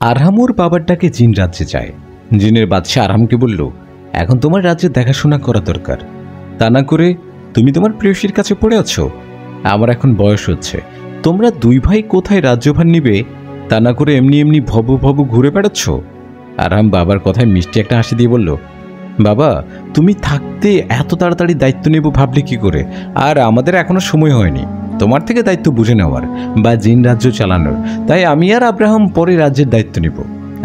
আরহাম ওর বাবার ডাকে জিন রাজ্যে যায়। জিনের বাদশা আরহামকে বলল, এখন তোমার রাজ্যের দেখাশোনা করা দরকার, তা না করে তুমি তোমার প্রেয়সীর কাছে পড়ে আছো। আমার এখন বয়স হচ্ছে, তোমরা দুই ভাই কোথায় রাজ্যভার নিবে, তা না করে এমনি এমনি ভব ভব ঘুরে বেড়াচ্ছ। আরহাম বাবার কথায় মিষ্টি একটা হাসি দিয়ে বলল, বাবা তুমি থাকতে এত তাড়াতাড়ি দায়িত্ব নেব ভাবলে কি করে, আর আমাদের এখনো সময় হয়নি তোমার থেকে দায়িত্ব বুঝে নেওয়ার বা জিন রাজ্য চালানোর, তাই আমি আর আব্রাহাম পরে রাজ্যের দায়িত্ব নেব।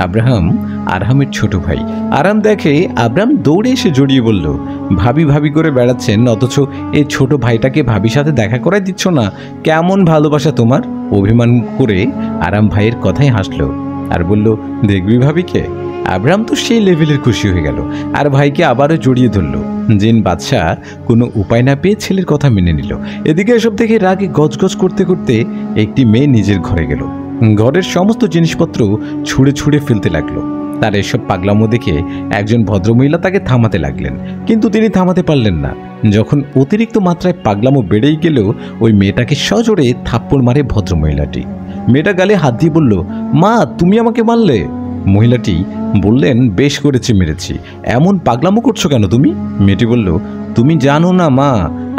আব্রাহাম আরহামের ছোট ভাই। আরাম দেখে আব্রাহাম দৌড়ে এসে জড়িয়ে বলল, ভাবি ভাবি করে বেড়াচ্ছেন, অথচ এই ছোট ভাইটাকে ভাবির সাথে দেখা করাই দিচ্ছ না, কেমন ভালোবাসা তোমার। অভিমান করে আরাম ভাইয়ের কথাই হাসলো আর বলল, দেখবি ভাবিকে। আব্রাহাম তো সেই লেভেলের খুশি হয়ে গেল আর ভাইকে আবারও জড়িয়ে ধরল। জিন বাদশাহ কোনো উপায় না পেয়ে ছেলের কথা মেনে নিল। এদিকে এসব দেখে রাগে গজগজ করতে করতে একটি মেয়ে নিজের ঘরে গেল। ঘরের সমস্ত জিনিসপত্র ছুঁড়ে ছুঁড়ে ফেলতে লাগলো। তার এসব পাগলামো দেখে একজন ভদ্রমহিলা তাকে থামাতে লাগলেন, কিন্তু তিনি থামাতে পারলেন না। যখন অতিরিক্ত মাত্রায় পাগলামো বেড়েই গেল, ওই মেয়েটাকে সজোরে থাপ্পড় মারে ভদ্রমহিলাটি। মেয়েটা গালে হাত দিয়ে বলল, মা তুমি আমাকে মারলে। মহিলাটি বললেন, বেশ করেছি মেরেছি, এমন পাগলামো করছো কেন তুমি। মেয়েটি বলল, তুমি জানো না মা,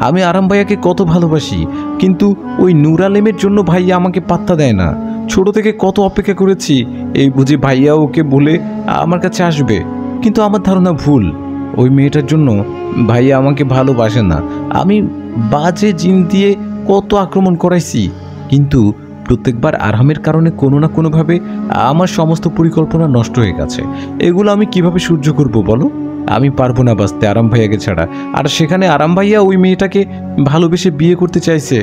আমি আরাম ভাইয়াকে কত ভালোবাসি, কিন্তু ওই নূর আলেমের জন্য ভাইয়া আমাকে পাত্তা দেয় না। ছোট থেকে কত অপেক্ষা করেছি, এই বুঝি ভাইয়া ওকে বলে আমার কাছে আসবে, কিন্তু আমার ধারণা ভুল। ওই মেয়েটার জন্য ভাইয়া আমাকে ভালোবাসে না। আমি বাজে জিন দিয়ে কত আক্রমণ করাইছি, কিন্তু প্রত্যেকবার আরহামের কারণে কোনো না কোনোভাবে আমার সমস্ত পরিকল্পনা নষ্ট হয়ে গেছে। এগুলো আমি কিভাবে সহ্য করব বলো। আমি পারবো না বাঁচতে আরাম ভাইয়াকে ছাড়া, আর সেখানে আরাম ভাইয়া ওই মেয়েটাকে ভালোবেসে বিয়ে করতে চাইছে।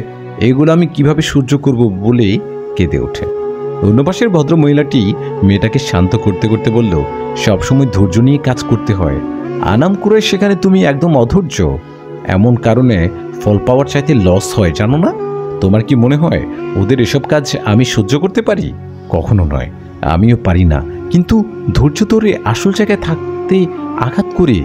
এগুলো আমি কিভাবে সহ্য করব বলে কেঁদে ওঠে। অন্য পাশের ভদ্র মহিলাটি মেয়েটাকে শান্ত করতে করতে বলল, সবসময় ধৈর্য নিয়ে কাজ করতে হয়। আনাম কুরাইশ সেখানে তুমি একদম অধৈর্য, এমন কারণে ফল পাওয়ার চাইতে লস হয়, জানো না? তোমার কি মনে হয় ওদের এসব কাজ আমি সহ্য করতে পারি? কখনো নয়, আমিও পারি না, কিন্তু ধৈর্য ধরে আসল জায়গায় থাকতে আঘাত করে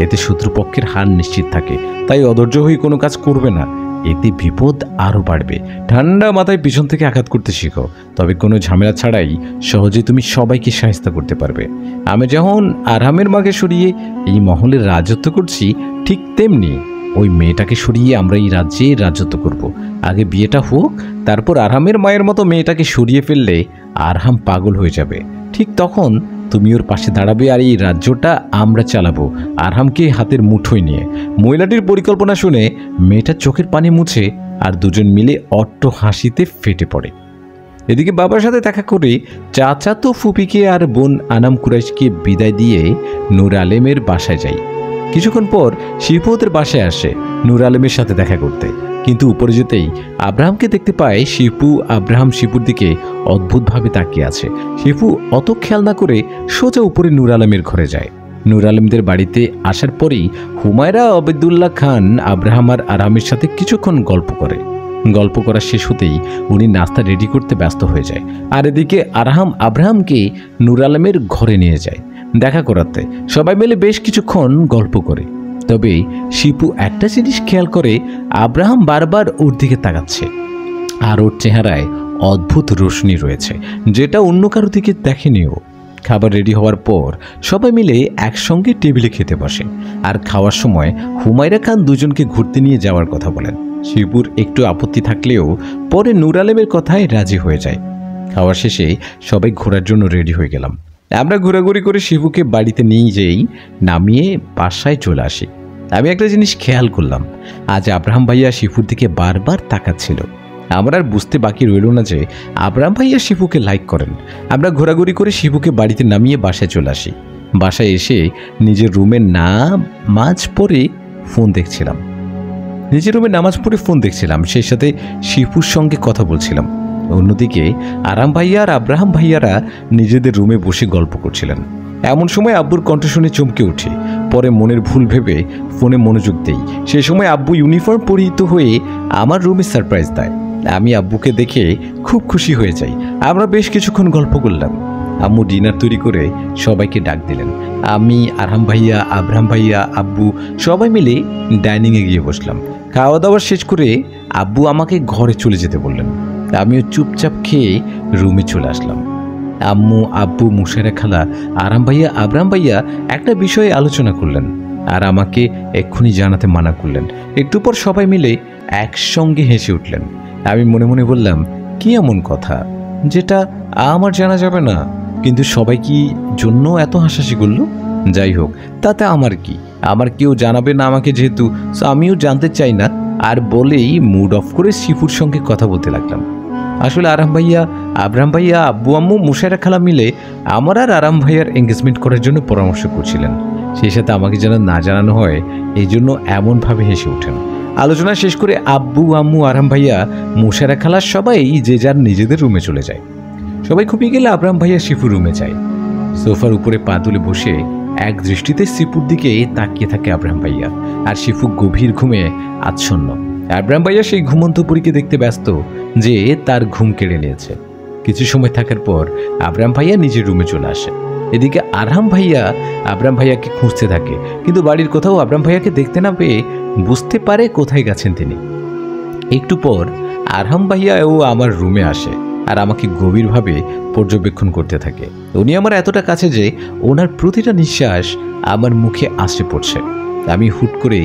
এতে শত্রুপক্ষের হার নিশ্চিত থাকে। তাই অধৈর্য হয়ে কোনো কাজ করবে না, এতে বিপদ আরও বাড়বে। ঠান্ডা মাথায় পিছন থেকে আঘাত করতে শিখো, তবে কোনো ঝামেলা ছাড়াই সহজে তুমি সবাইকে সাহায্য করতে পারবে। আমি যেমন আরহামের মাকে সরিয়ে এই মহলের রাজত্ব করছি, ঠিক তেমনি ওই মেয়েটাকে সরিয়ে আমরা এই রাজ্যে রাজত্ব করব। আগে বিয়েটা হোক, তারপর আরহামের মায়ের মতো মেয়েটাকে সরিয়ে ফেললে আরহাম পাগল হয়ে যাবে। ঠিক তখন তুমি ওর পাশে দাঁড়াবে আর এই রাজ্যটা আমরা চালাবো আরহামকে হাতের মুঠোয় নিয়ে। মহিলাটির পরিকল্পনা শুনে মেয়েটার চোখের পানি মুছে আর দুজন মিলে অট্ট হাসিতে ফেটে পড়ে। এদিকে বাবার সাথে দেখা করে চাচা তো ফুপিকে আর বোন আনাম কুরাইশকে বিদায় দিয়ে নূর আলেমের বাসায় যাই। কিছুক্ষণ পর শিপু ওদের বাসায় আসে নূর আলেমের সাথে দেখা করতে, কিন্তু উপরে যেতেই আব্রাহামকে দেখতে পায় শিপু। আব্রাহাম শিপুর দিকে অদ্ভুতভাবে তাকিয়ে আছে। শিপু অত খেয়াল না করে সোজা উপরে নূর আলমের ঘরে যায়। নূর আলমদের বাড়িতে আসার পরেই হুমায়রা আবেদুল্লাহ খান আব্রাহাম আর আরামের সাথে কিছুক্ষণ গল্প করে। গল্প করা শেষ হতেই উনি নাস্তা রেডি করতে ব্যস্ত হয়ে যায়, আর এদিকে আরহাম আব্রাহামকে নূর আলমের ঘরে নিয়ে যায় দেখা করাতে। সবাই মিলে বেশ কিছুক্ষণ গল্প করে, তবে শিপু একটা জিনিস খেয়াল করে, আব্রাহাম বারবার ওর দিকে তাকাচ্ছে আর ওর চেহারায় অদ্ভুত রোশনি রয়েছে, যেটা অন্য কারো দিকে দেখেনিও। খাবার রেডি হওয়ার পর সবাই মিলে একসঙ্গে টেবিলে খেতে বসে, আর খাওয়ার সময় হুমায়রা খান দুজনকে ঘুরতে নিয়ে যাওয়ার কথা বলেন। শিপুর একটু আপত্তি থাকলেও পরে নূর আলমের কথায় রাজি হয়ে যায়। খাওয়া শেষে সবাই ঘোরার জন্য রেডি হয়ে গেলাম। আমরা ঘোরাঘুরি করে শিপুকে বাড়িতে নিয়ে যেই নামিয়ে বাসায় চলে আসি। আমি একটা জিনিস খেয়াল করলাম, আজ আব্রাহাম ভাইয়া শিপুর দিকে বারবার তাকাচ্ছিল। আমার আর বুঝতে বাকি রইল না যে আব্রাহাম ভাইয়া শিপুকে লাইক করেন। আমরা ঘোরাঘুরি করে শিপুকে বাড়িতে নামিয়ে বাসায় চলে আসি। বাসায় এসে নিজের রুমে নামাজ পড়ে ফোন দেখছিলাম। সেই সাথে শিপুর সঙ্গে কথা বলছিলাম। অন্যদিকে আরাম ভাইয়া আর আব্রাহাম ভাইয়ারা নিজেদের রুমে বসে গল্প করছিলেন। এমন সময় আব্বুর কণ্ঠ শুনে চমকে উঠে, পরে মনের ভুল ভেবে ফোনে মনোযোগ দেই। সেই সময় আব্বু ইউনিফর্ম পরিহিত হয়ে আমার রুমে সারপ্রাইজ দেয়। আমি আব্বুকে দেখে খুব খুশি হয়ে যাই। আমরা বেশ কিছুক্ষণ গল্প করলাম। আম্মু ডিনার তৈরি করে সবাইকে ডাক দিলেন। আমি, আরহাম ভাইয়া, আব্রাহাম ভাইয়া, আব্বু সবাই মিলে ডাইনিংয়ে গিয়ে বসলাম। খাওয়া দাওয়া শেষ করে আব্বু আমাকে ঘরে চলে যেতে বললেন। আমিও চুপচাপ খেয়ে রুমে চলে আসলাম। আম্মু, আব্বু, মুশারা খালা, আরাম ভাইয়া, আবরাম ভাইয়া একটা বিষয়ে আলোচনা করলেন আর আমাকে এক্ষুনি জানাতে মানা করলেন। একটু পর সবাই মিলে একসঙ্গে হেসে উঠলেন। আমি মনে মনে বললাম, কি এমন কথা যেটা আমার জানা যাবে না? কিন্তু সবাই কি জন্য এত হাসাহাসি করলো? যাই হোক, তাতে আমার কি, আমার কেউ জানাবে না আমাকে যেহেতু, আমিও জানতে চাই না। আর বলেই মুড অফ করে শিফুর সঙ্গে কথা বলতে লাগলাম। আসলে আরাম ভাইয়া, আবরাম ভাইয়া, আব্বু আম্মু, মুশারা খালা মিলে আমার আর আরাম ভাইয়ার এঙ্গেজমেন্ট করার জন্য পরামর্শ করছিলেন। সেই সাথে আমাকে যেন না জানানো হয় এই জন্য এমনভাবে হেসে ওঠেন। আলোচনা শেষ করে আব্বু আম্মু, আরাম ভাইয়া, মুশারা খালা সবাই যে যার নিজেদের রুমে চলে যায়। সবাই খুবই গেলে আবরাম ভাইয়া শিফুর রুমে যায়। সোফার উপরে পা তুলে বসে এক দৃষ্টিতে শিফুর দিকে তাকিয়ে থাকে আবরাম ভাইয়া, আর শিফু গভীর ঘুমে আচ্ছন্ন। আবরাম ভাইয়া সেই ঘুমন্ত পরীকে দেখতে ব্যস্ত যে তার ঘুম কেড়ে নিয়েছে। কিছু সময় থাকার পর আবরাম ভাইয়া নিজের রুমে চলে আসে। এদিকে আরহাম ভাইয়া আবরাম ভাইয়াকে খুঁজতে থাকে, কিন্তু বাড়ির কোথাও আবরাম ভাইয়াকে দেখতে না পেয়ে বুঝতে পারে কোথায় গেছেন তিনি। একটু পর আরহাম ভাইয়াও আমার রুমে আসে আর আমাকে গভীরভাবে পর্যবেক্ষণ করতে থাকে। উনি আমার এতটা কাছে যে ওনার প্রতিটা নিঃশ্বাস আমার মুখে আসে পড়ছে। আমি হুট করে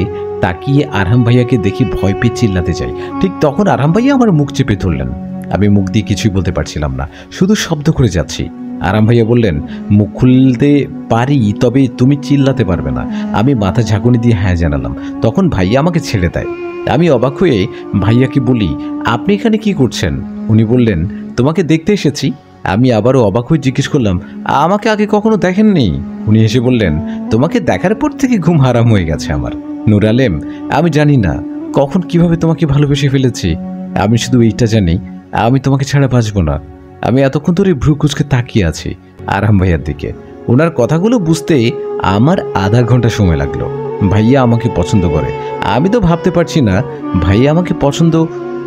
তাকিয়ে আরহাম ভাইয়াকে দেখি ভয় পেয়ে চিল্লাতে যাই। ঠিক তখন আরহাম ভাইয়া আমার মুখ চেপে ধরলেন। আমি মুখ দিয়ে কিছুই বলতে পারছিলাম না, শুধু শব্দ করে যাচ্ছি। আরাম ভাইয়া বললেন, মুখ খুলতে পারি, তবে তুমি চিল্লাতে পারবে না। আমি মাথা ঝাঁকুনি দিয়ে হ্যাঁ জানালাম। তখন ভাইয়া আমাকে ছেড়ে দেয়। আমি অবাক হয়ে ভাইয়াকে বলি, আপনি এখানে কি করছেন? উনি বললেন, তোমাকে দেখতে এসেছি। আমি আবারও অবাক হয়ে জিজ্ঞেস করলাম, আমাকে আগে কখনো দেখেননি? উনি এসে বললেন, তোমাকে দেখার পর থেকে ঘুম হারাম হয়ে গেছে আমার। নূর আলেম, আমি জানি না কখন কিভাবে তোমাকে ভালোবেসে ফেলেছি। আমি শুধু এইটা জানি, আমি তোমাকে ছাড়া বাঁচবো না। আমি এতক্ষণ ধরে ভ্রু কুচকে তাকিয়ে আছি আরাম ভাইয়ার দিকে। ওনার কথাগুলো বুঝতে আমার আধা ঘন্টা সময় লাগলো। ভাইয়া আমাকে পছন্দ করে, আমি তো ভাবতে পারছি না ভাইয়া আমাকে পছন্দ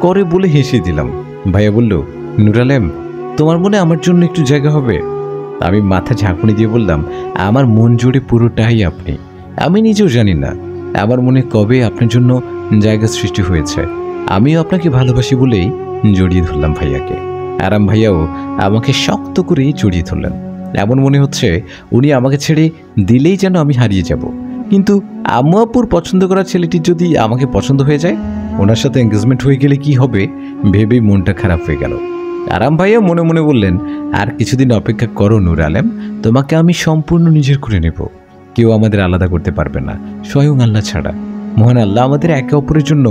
করে বলে হেসে দিলাম। ভাইয়া বলল, নূর আলেম, তোমার মনে আমার জন্য একটু জায়গা হবে? আমি মাথা ঝাঁকুনি দিয়ে বললাম, আমার মন জুড়ে পুরোটাই আপনি। আমি নিজেও জানি না আমার মনে কবে আপনার জন্য জায়গা সৃষ্টি হয়েছে। আমিও আপনাকে ভালোবাসি বলেই জড়িয়ে ধরলাম ভাইয়াকে। আরাম ভাইয়াও আমাকে শক্ত করেই জড়িয়ে ধরলেন। এমন মনে হচ্ছে উনি আমাকে ছেড়ে দিলেই যেন আমি হারিয়ে যাব। কিন্তু আম্মু আব্বুর পছন্দ করা ছেলেটি যদি আমাকে পছন্দ হয়ে যায়, ওনার সাথে এঙ্গেজমেন্ট হয়ে গেলে কি হবে ভেবেই মনটা খারাপ হয়ে গেল। আরাম ভাইয়া মনে মনে বললেন, আর কিছুদিন অপেক্ষা করো নূর আলেম, তোমাকে আমি সম্পূর্ণ নিজের করে নেব। কেউ আমাদের আলাদা করতে পারবে না, স্বয়ং আল্লাহ ছাড়া। মহান আল্লাহ আমাদের একে অপরের জন্য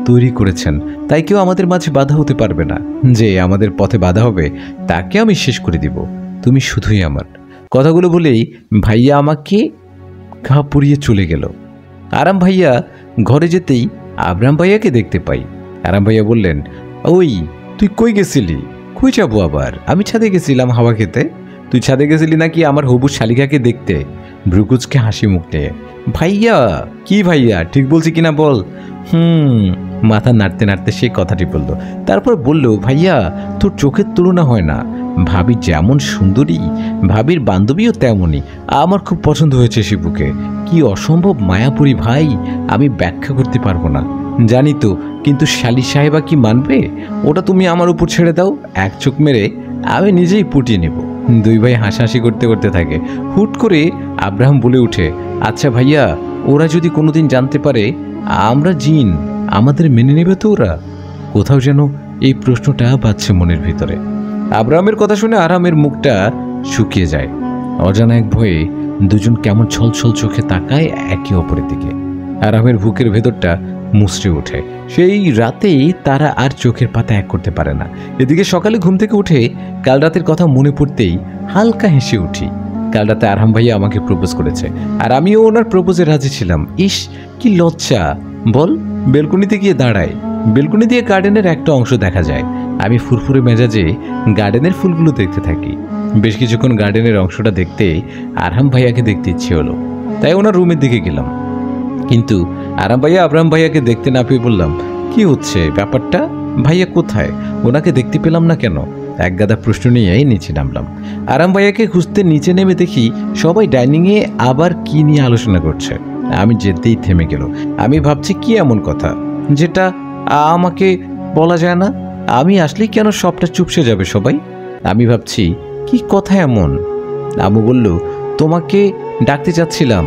তৈরি করেছেন, তাই কেউ আমাদের মাঝে বাধা হতে পারবে না। যে আমাদের পথে বাধা হবে তাকে আমি শেষ করে দিব। তুমি শুধুই আমার। কথাগুলো বলেই ভাইয়া আমাকে ঘা পুড়িয়ে চলে গেল। আরাম ভাইয়া ঘরে যেতেই আবরাম ভাইয়াকে দেখতে পাই। আরাম ভাইয়া বললেন, ওই তুই কই গেছিলি? কই যাবো আবার? আমি ছাদে গেছিলাম হাওয়া খেতে। তুই ছাদে গেছিলি নাকি আমার হবু শালিকাকে দেখতে? ভ্রুকুচকে হাসি মুখ নিয়ে। ভাইয়া, কি ভাইয়া, ঠিক বলছি কিনা বল? মাথা নাড়তে নাড়তে সে কথাটি বলল। তারপর বলল, ভাইয়া, তোর চোখের তুলনা হয় না। ভাবি যেমন সুন্দরী, ভাবির বান্ধবীও তেমনই। আমার খুব পছন্দ হয়েছে শিবুকে। কি অসম্ভব মায়াপুরী ভাই, আমি ব্যাখ্যা করতে পারবো না। জানি তো, কিন্তু শালি সাহেবা কি মানবে? ওটা তুমি আমার উপর ছেড়ে দাও, এক চোখ মেরে আমি নিজেই পুটিয়ে নেব। দুই ভাই হাসাহাসি করতে করতে থাকে। হুট করে আব্রাহাম বলে উঠে, আচ্ছা ভাইয়া, ওরা যদি কোনোদিন জানতে পারে আমরা জিন, আমাদের মেনে নেবে তো ওরা? কোথাও যেন এই প্রশ্নটা বাজছে মনের ভিতরে। আব্রাহামের কথা শুনে আরামের মুখটা শুকিয়ে যায়। অজানা এক ভয়ে দুজন কেমন ছলছল চোখে তাকায় একে অপরের দিকে। আরামের বুকের ভেতরটা মুচড়ে ওঠে। সেই রাতেই তারা আর চোখের পাতা এক করতে পারে না। এদিকে সকালে ঘুম থেকে উঠে কাল রাতের কথা মনে পড়তেই হালকা হেসে উঠি। কাল রাতে আরহাম ভাইয়া আমাকে প্রপোজ করেছে, আর আমিও ওনার প্রপোজে রাজি ছিলাম। ইস, কি লজ্জা বল! বেলকনিতে গিয়ে দাঁড়ায়। বেলকনি দিয়ে গার্ডেনের একটা অংশ দেখা যায়। আমি ফুরফুরে মেজাজে গার্ডেনের ফুলগুলো দেখতে থাকি। বেশ কিছুক্ষণ গার্ডেনের অংশটা দেখতে আরহাম ভাইয়াকে দেখতে ইচ্ছে হলো, তাই ওনার রুমের দিকে গেলাম। কিন্তু আরাম ভাইয়া আবরাম ভাইয়াকে দেখতে না পেয়ে বললাম, কি হচ্ছে ব্যাপারটা? ভাইয়া কোথায়? ওনাকে দেখতে পেলাম না কেন? এক গাদা প্রশ্ন নিয়েই নিচে নামলাম। আরাম ভাইয়াকে খুঁজতে নিচে নেমে দেখি সবাই ডাইনিংয়ে আবার কি নিয়ে আলোচনা করছে। আমি যেতেই থেমে গেল। আমি ভাবছি, কি এমন কথা যেটা আমাকে বলা যায় না? আমি আসলেই কেন সবটা চুপসে যাবে সবাই? আমি ভাবছি কি কথা এমন? আম্মু বলল, তোমাকে ডাকতে চাচ্ছিলাম,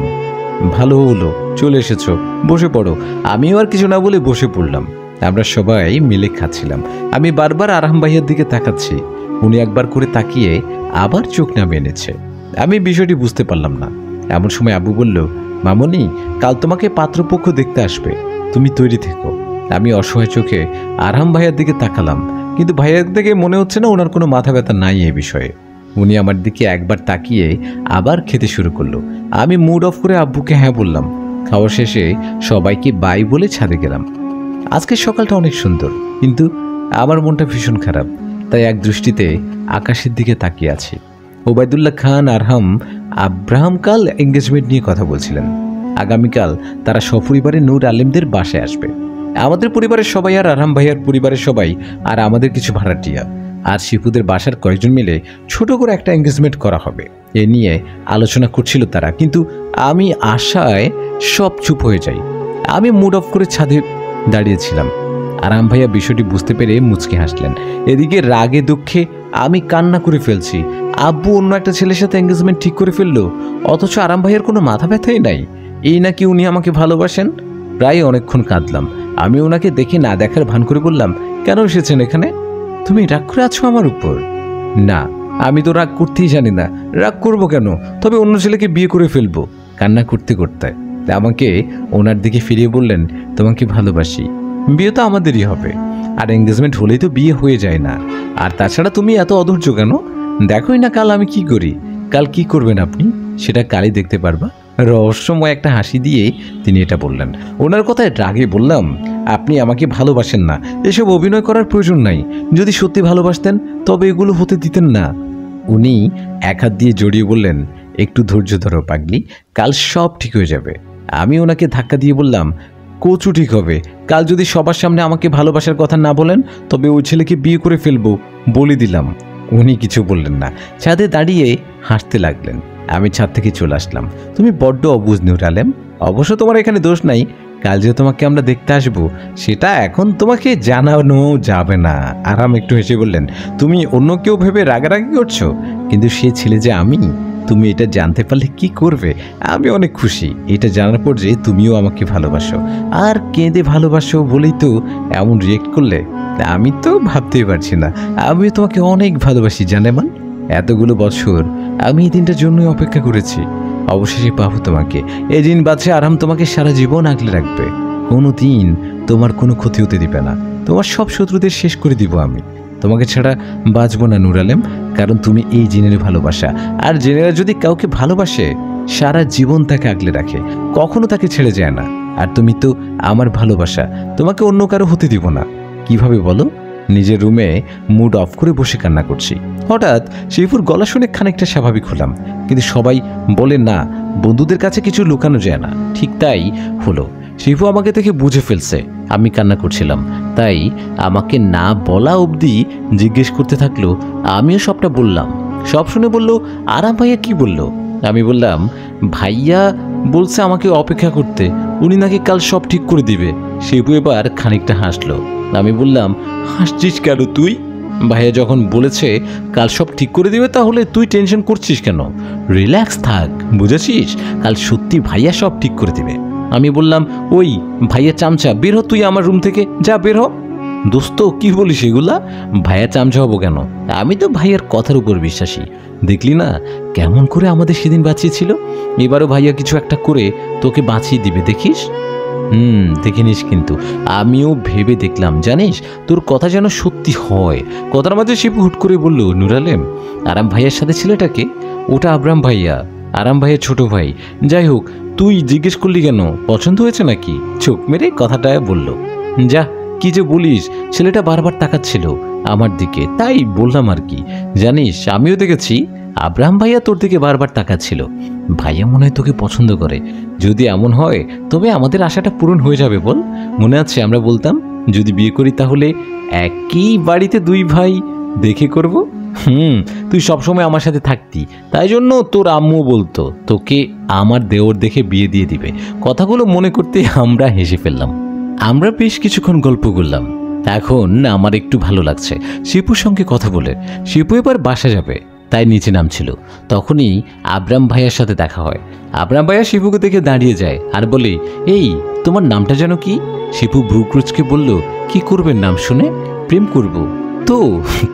ভালো হলো চলে এসেছো, বসে পড়ো। আমিও আর কিছু না বলে বসে পড়লাম। আমরা সবাই মিলে খাচ্ছিলাম। আমি বারবার আরহাম ভাইয়ার দিকে তাকাচ্ছি। উনি একবার করে তাকিয়ে আবার চোখ নামিয়ে এনেছে। আমি বিষয়টি বুঝতে পারলাম না। এমন সময় আব্বু বলল, মামনি, কাল তোমাকে পাত্রপক্ষ দেখতে আসবে, তুমি তৈরি থেকো। আমি অসহায় চোখে আরহাম ভাইয়ার দিকে তাকালাম, কিন্তু ভাইয়ার দিকে মনে হচ্ছে না ওনার কোনো মাথা ব্যথা নাই এই বিষয়ে। উনি আমার দিকে একবার তাকিয়ে আবার খেতে শুরু করলো। আমি মুড অফ করে আব্বুকে হ্যাঁ বললাম। খাওয়া শেষে সবাইকে বাই বলে ছাদে গেলাম। আজকের সকালটা অনেক সুন্দর, কিন্তু আমার মনটা ভীষণ খারাপ। তাই এক দৃষ্টিতে আকাশের দিকে তাকিয়ে আছি। ওবায়দুল্লাহ খান আরহাম আব্রাহাম কাল এঙ্গেজমেন্ট নিয়ে কথা বলছিলেন। আগামীকাল তারা সপরিবারে নূর আলেমদের বাসায় আসবে। আমাদের পরিবারের সবাই আর আরহাম ভাইয়ার পরিবারের সবাই আর আমাদের কিছু ভাড়াটিয়া আর শিপুদের বাসার কয়েকজন মিলে ছোট করে একটা এঙ্গেজমেন্ট করা হবে, এ নিয়ে আলোচনা করছিল তারা। কিন্তু আমি আশায় সব চুপ হয়ে যাই। আমি মুড অফ করে ছাদে দাঁড়িয়েছিলাম। আরহাম ভাইয়া বিষয়টি বুঝতে পেরে মুচকি হাসলেন। এদিকে রাগে দুঃখে আমি কান্না করে ফেলছি। আব্বু অন্য একটা ছেলের সাথে এঙ্গেজমেন্ট ঠিক করে ফেললো, অথচ আরহাম ভাইয়ের কোনো মাথা ব্যথাই নাই। এই নাকি উনি আমাকে ভালোবাসেন। প্রায় অনেকক্ষণ কাঁদলাম। আমি ওনাকে দেখে না দেখার ভান করে বললাম, কেন এসেছেন এখানে? তুমি রাগ করে আছো আমার উপর? না, আমি তো রাগ করতেই জানি না। রাগ করবো কেন? তবে অন্য ছেলেকে বিয়ে করে ফেলবো। কান্না করতে করতে আমাকে ওনার দিকে ফিরিয়ে বললেন, তোমাকে ভালোবাসি, বিয়ে তো আমাদেরই হবে, আর এঙ্গেজমেন্ট হলেই তো বিয়ে হয়ে যায় না। আর তাছাড়া তুমি এত অধৈর্য কেন? দেখোই না কাল আমি কি করি। কাল কি করবেন আপনি সেটা কালই দেখতে পারবা। রহস্যময় একটা হাসি দিয়ে তিনি এটা বললেন। ওনার কথায় রাগে বললাম, আপনি আমাকে ভালোবাসেন না, এসব অভিনয় করার প্রয়োজন নাই। যদি সত্যি ভালোবাসতেন তবে এগুলো হতে দিতেন না। উনি এক হাত দিয়ে জড়িয়ে বললেন, একটু ধৈর্য ধরো পাগলি, কাল সব ঠিক হয়ে যাবে। আমি ওনাকে ধাক্কা দিয়ে বললাম, কোচু ঠিক হবে। কাল যদি সবার সামনে আমাকে ভালোবাসার কথা না বলেন তবে ওই ছেলেকে বিয়ে করে ফেলবো, বলে দিলাম। উনি কিছু বললেন না, ছাদে দাঁড়িয়ে হাসতে লাগলেন। আমি ছাদ থেকে চলে আসলাম। তুমি বড্ড অবুঝ নূর আলেম। অবশ্য তোমার এখানে দোষ নাই। কাল যে তোমাকে আমরা দেখতে আসবো সেটা এখন তোমাকে জানানো যাবে না। আরাম একটু হেসে বললেন, তুমি অন্য কেউ ভেবে রাগারাগি করছো, কিন্তু সে ছেলে যে আমি, তুমি এটা জানতে পারলে কি করবে? আমি অনেক খুশি এটা জানার পর যে তুমিও আমাকে ভালোবাসো, আর কেঁদে ভালোবাসো বলেই তো এমন রিয়েক্ট করলে। আমি তো ভাবতেই পারছি না। আমি তোমাকে অনেক ভালোবাসি জানেমান। এতগুলো বছর আমি এই দিনটার জন্যই অপেক্ষা করেছি। অবশেষে পাবো তোমাকে। এই দিন বাদে আরাম তোমাকে সারা জীবন আগলে রাখবে। কোনো দিন তোমার কোনো ক্ষতি হতে দিবে না। তোমার সব শত্রুদের শেষ করে দিব আমি। তোমাকে ছাড়া বাঁচবো না নূর আলেম, কারণ তুমি এই জিনের ভালোবাসা। আর জেনেরা যদি কাউকে ভালোবাসে সারা জীবন তাকে আগলে রাখে, কখনো তাকে ছেড়ে যায় না। আর তুমি তো আমার ভালোবাসা, তোমাকে অন্য কারো হতে দিব না। কিভাবে বলো? নিজের রুমে মুড অফ করে বসে কান্না করছি। হঠাৎ শিফুর গলা শুনে খানিকটা স্বাভাবিক হলাম, কিন্তু সবাই বলে না, বন্ধুদের কাছে কিছু লুকানো যায় না। ঠিক তাই হলো। শিফু আমাকে দেখে বুঝে ফেলছে আমি কান্না করছিলাম, তাই আমাকে না বলা অবধি জিজ্ঞেস করতে থাকলো। আমিও সবটা বললাম। সব শুনে বলল, আরাম ভাইয়া কি বলল? আমি বললাম, ভাইয়া বলছে আমাকে অপেক্ষা করতে, উনি নাকি কাল সব ঠিক করে দিবে। শিফু এবার খানিকটা হাসলো। আমি বললাম, হাসছিস কেন তুই? ভাইয়া যখন বলেছে কাল সব ঠিক করে দিবে তাহলে তুই টেনশন করছিস কেন? রিল্যাক্স থাক, বুঝেছিস? কাল সত্যি ভাইয়া সব ঠিক করে দিবে। আমি বললাম, ওই ভাইয়া চামচা, বের হ তুই আমার রুম থেকে, যা বের হ। দোস্ত কি বলিস এগুলা? ভাইয়া চামচা হবো কেন? আমি তো ভাইয়ার কথার উপর বিশ্বাসী। দেখলি না কেমন করে আমাদের সেদিন বাঁচিয়েছিল? এবারও ভাইয়া কিছু একটা করে তোকে বাঁচিয়ে দিবে, দেখিস। দেখিনিস। কিন্তু আমিও ভেবে দেখলাম, জানিস, তোর কথা যেন সত্যি হয়। কথার মাঝে শিপু হুট করে বলল, নূর আলেম, আরাম ভাইয়ার সাথে ছেলেটাকে? ওটা আবরাম ভাইয়া, আরাম ভাইয়ের ছোট ভাই। যাই হোক, তুই জিজ্ঞেস করলি কেন? পছন্দ হয়েছে নাকি? চোখ মেরে কথাটা বলল। যা, কি যে বলিস। ছেলেটা বারবার তাকাচ্ছিল আমার দিকে, তাই বললাম আর কি। জানিস, আমিও দেখেছি আব্রাহাম ভাইয়া তোর দিকে বারবার তাকাচ্ছিল। ভাইয়া মনে হয় তোকে পছন্দ করে। যদি এমন হয় তবে আমাদের আশাটা পূরণ হয়ে যাবে। বল, মনে আছে আমরা বলতাম যদি বিয়ে করি তাহলে একই বাড়িতে দুই ভাই দেখে করব। তুই সবসময় আমার সাথে থাকতি, তাই জন্য তোর আম্মু বলতো তোকে আমার দেওর দেখে বিয়ে দিয়ে দিবে। কথাগুলো মনে করতে আমরা হেসে ফেললাম। আমরা বেশ কিছুক্ষণ গল্প করলাম। এখন আমার একটু ভালো লাগছে শিপুর সঙ্গে কথা বলে। শিপু এবার বাসা যাবে, তাই নিচে নামছিল। তখনই আব্রাম ভাইয়ার সাথে দেখা হয়। আব্রাম ভাইয়া শিপুকে দেখে দাঁড়িয়ে যায় আর বলে, এই তোমার নামটা যেন কি? শিপু ভ্রুকুচকে বলল, কি করবেন নাম শুনে? প্রেম করব তো,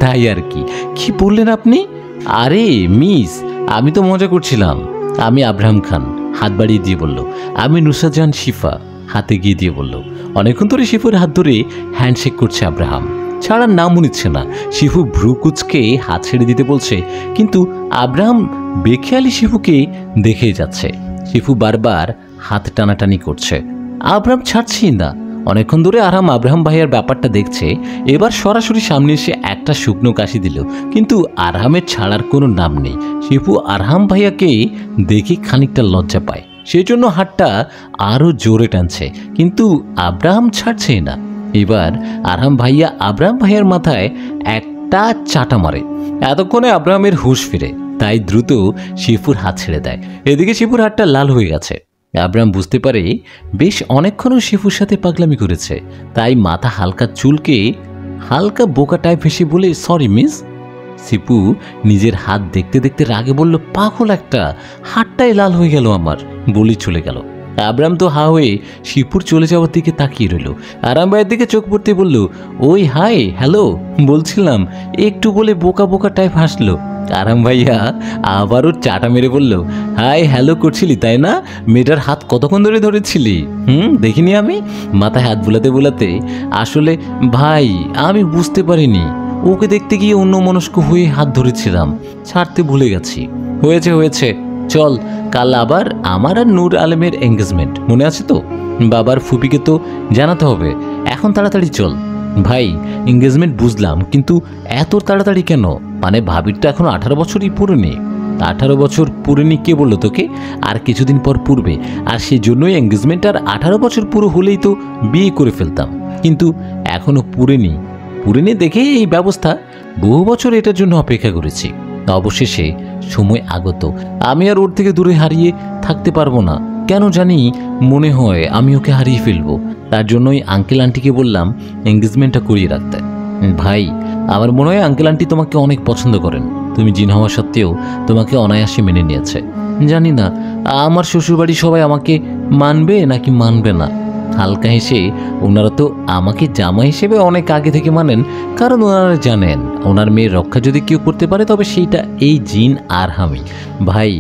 তাই আর কি। কি বললেন আপনি? আরে মিস, আমি তো মজা করছিলাম। আমি আব্রাহাম খান। হাত বাড়িয়ে দিয়ে বলল। আমি নুসরাত জাহান শিফা। হাতে গিয়ে দিয়ে বলল। অনেকক্ষণ ধরে শিফুর হাত ধরে হ্যান্ডশেক করছে আব্রাহাম, ছাড়ার নামও নিচ্ছে না। শিফু ভ্রুকুচকে হাত ছেড়ে দিতে বলছে, কিন্তু আব্রাহাম বেখেয়ালি শিফুকে দেখেই যাচ্ছে। শিফু বারবার হাত টানাটানি করছে, আব্রাহাম ছাড়ছেই না। অনেকক্ষণ ধরে আব্রাহাম ভাইয়ার ব্যাপারটা দেখছে। এবার সরাসরি সামনে এসে একটা শুকনো কাশি দিল, কিন্তু আরহামের ছাড়ার কোনো নাম নেই। শিফু আরহাম ভাইয়াকে দেখে খানিকটা লজ্জা পায়, সেজন্য হাতটা আরও জোরে টানছে, কিন্তু আব্রাহাম ছাড়ছেই না। এবার আরহাম ভাইয়া আব্রাহাম ভাইয়ার মাথায় একটা চাটা মারে। এতক্ষণে আব্রাহামের হুঁশ ফিরে, তাই দ্রুত শিফুর হাত ছেড়ে দেয়। এদিকে শিফুর হাতটা লাল হয়ে গেছে। আব্রাহাম বুঝতে পারে বেশ অনেকক্ষণও শিফুর সাথে পাগলামি করেছে, তাই মাথা হালকা চুলকে হালকা বোকা টাইপ হেসে বলে, সরি মিস। শিপু নিজের হাত দেখতে দেখতে রাগে বলল, পাগল একটা, হাতটাই লাল হয়ে গেল আমার, বলি চলে গেল। আব্রাহাম তো হা হয়ে শিপুর চলে যাওয়ার দিকে তাকিয়ে রইল। আরাম ভাইয়ের দিকে চোখ পড়তে বলল, ওই হাই হ্যালো বলছিলাম, একটু বলে বোকা বোকা টাইপ হাসলো। আরাম ভাইয়া আবারও চাটা মেরে বলল, হাই হ্যালো করছিলি তাই না? মেয়েটার হাত কতক্ষণ ধরে ধরেছিলি? দেখিনি আমি। মাথায় হাত বুলাতে বুলাতে, আসলে ভাই আমি বুঝতে পারিনি, ওকে দেখতে গিয়ে অন্য মনস্ক হয়ে হাত ধরেছিলাম, ছাড়তে ভুলে গেছি। হয়েছে হয়েছে, চল, কাল আবার আমার আর নূর আলমের এঙ্গেজমেন্ট, মনে আছে তো? বাবার ফুপিকে তো জানাতে হবে, এখন তাড়াতাড়ি চল। ভাই এঙ্গেজমেন্ট বুঝলাম, কিন্তু এত তাড়াতাড়ি কেন? মানে ভাবির তো এখন 18 বছরই পুরোনি। 18 বছর পুরোনি কে বললো তোকে? আর কিছুদিন পর পূর্বে, আর সেই জন্যই এঙ্গেজমেন্ট। আর 18 বছর পুরো হলেই তো বিয়ে করে ফেলতাম, কিন্তু এখনও পুরেনি। পুরেনি দেখেই এই ব্যবস্থা। বহু বছর এটার জন্য অপেক্ষা করেছি। অবশেষে সময় আগত। আমি আর ওর থেকে দূরে হারিয়ে থাকতে পারবো না। কেন জানি মনে হয় আমি ওকে হারিয়ে ফেলবো। তার জন্যই আঙ্কেল আন্টিকে বললাম এঙ্গেজমেন্টটা করিয়ে রাখতে। ভাই আমার মনে হয় আঙ্কেল আন্টি তোমাকে অনেক পছন্দ করেন। তুমি জিন হওয়া সত্ত্বেও তোমাকে অনায়াসে মেনে নিয়েছে। জানি না আমার শ্বশুরবাড়ি সবাই আমাকে মানবে নাকি মানবে না। হালকা হেসে, ওনারা তো আমাকে জামা হিসেবে অনেক আগে থেকে মানেন, কারণ ওনারা জানেন ওনার মেয়ের রক্ষা যদি কেউ করতে পারে তবে সেইটা এই জিন আরহামই। ভাই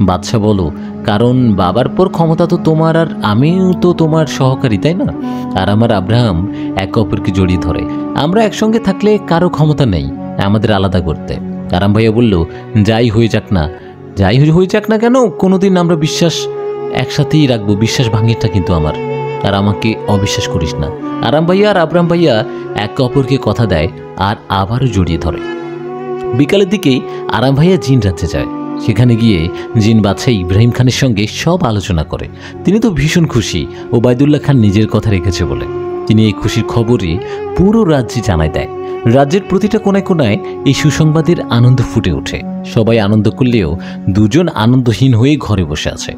বাদশা বলো, কারণ বাবার পর ক্ষমতা তো তোমার, আর আমিও তো তোমার সহকারী, তাই না? আর আমার আব্রাহাম একে অপরকে জড়িয়ে ধরে। আমরা একসঙ্গে থাকলে কারো ক্ষমতা নেই আমাদের আলাদা করতে। আরাম ভাইয়া বলল, যাই হয়ে যাক না, যাই হয়ে যাক না কেন, কোনোদিন আমরা বিশ্বাস একসাথেই রাখবো। বিশ্বাস ভাঙিটা কিন্তু আমার, আর আমাকে অবিশ্বাস করিস না। আরাম ভাইয়া আর আব্রাহাম ভাইয়া একে অপরকে কথা দেয় আর আবারও জড়িয়ে ধরে। বিকালের দিকেই আরাম ভাইয়া জিন রাজ্যে যায়। সেখানে গিয়ে জিন বাদশা ইব্রাহিম খানের সঙ্গে সব আলোচনা করে। তিনি তো ভীষণ খুশি ওবায়দুল্লাহ খান নিজের কথা রেখেছে বলে। তিনি এই খুশির খবরে পুরো রাজ্যে জানায় দেয়। রাজ্যের প্রতিটা কোনায় কোনায় এই সুসংবাদের আনন্দ ফুটে ওঠে। সবাই আনন্দ করলেও দুজন আনন্দহীন হয়ে ঘরে বসে আছে।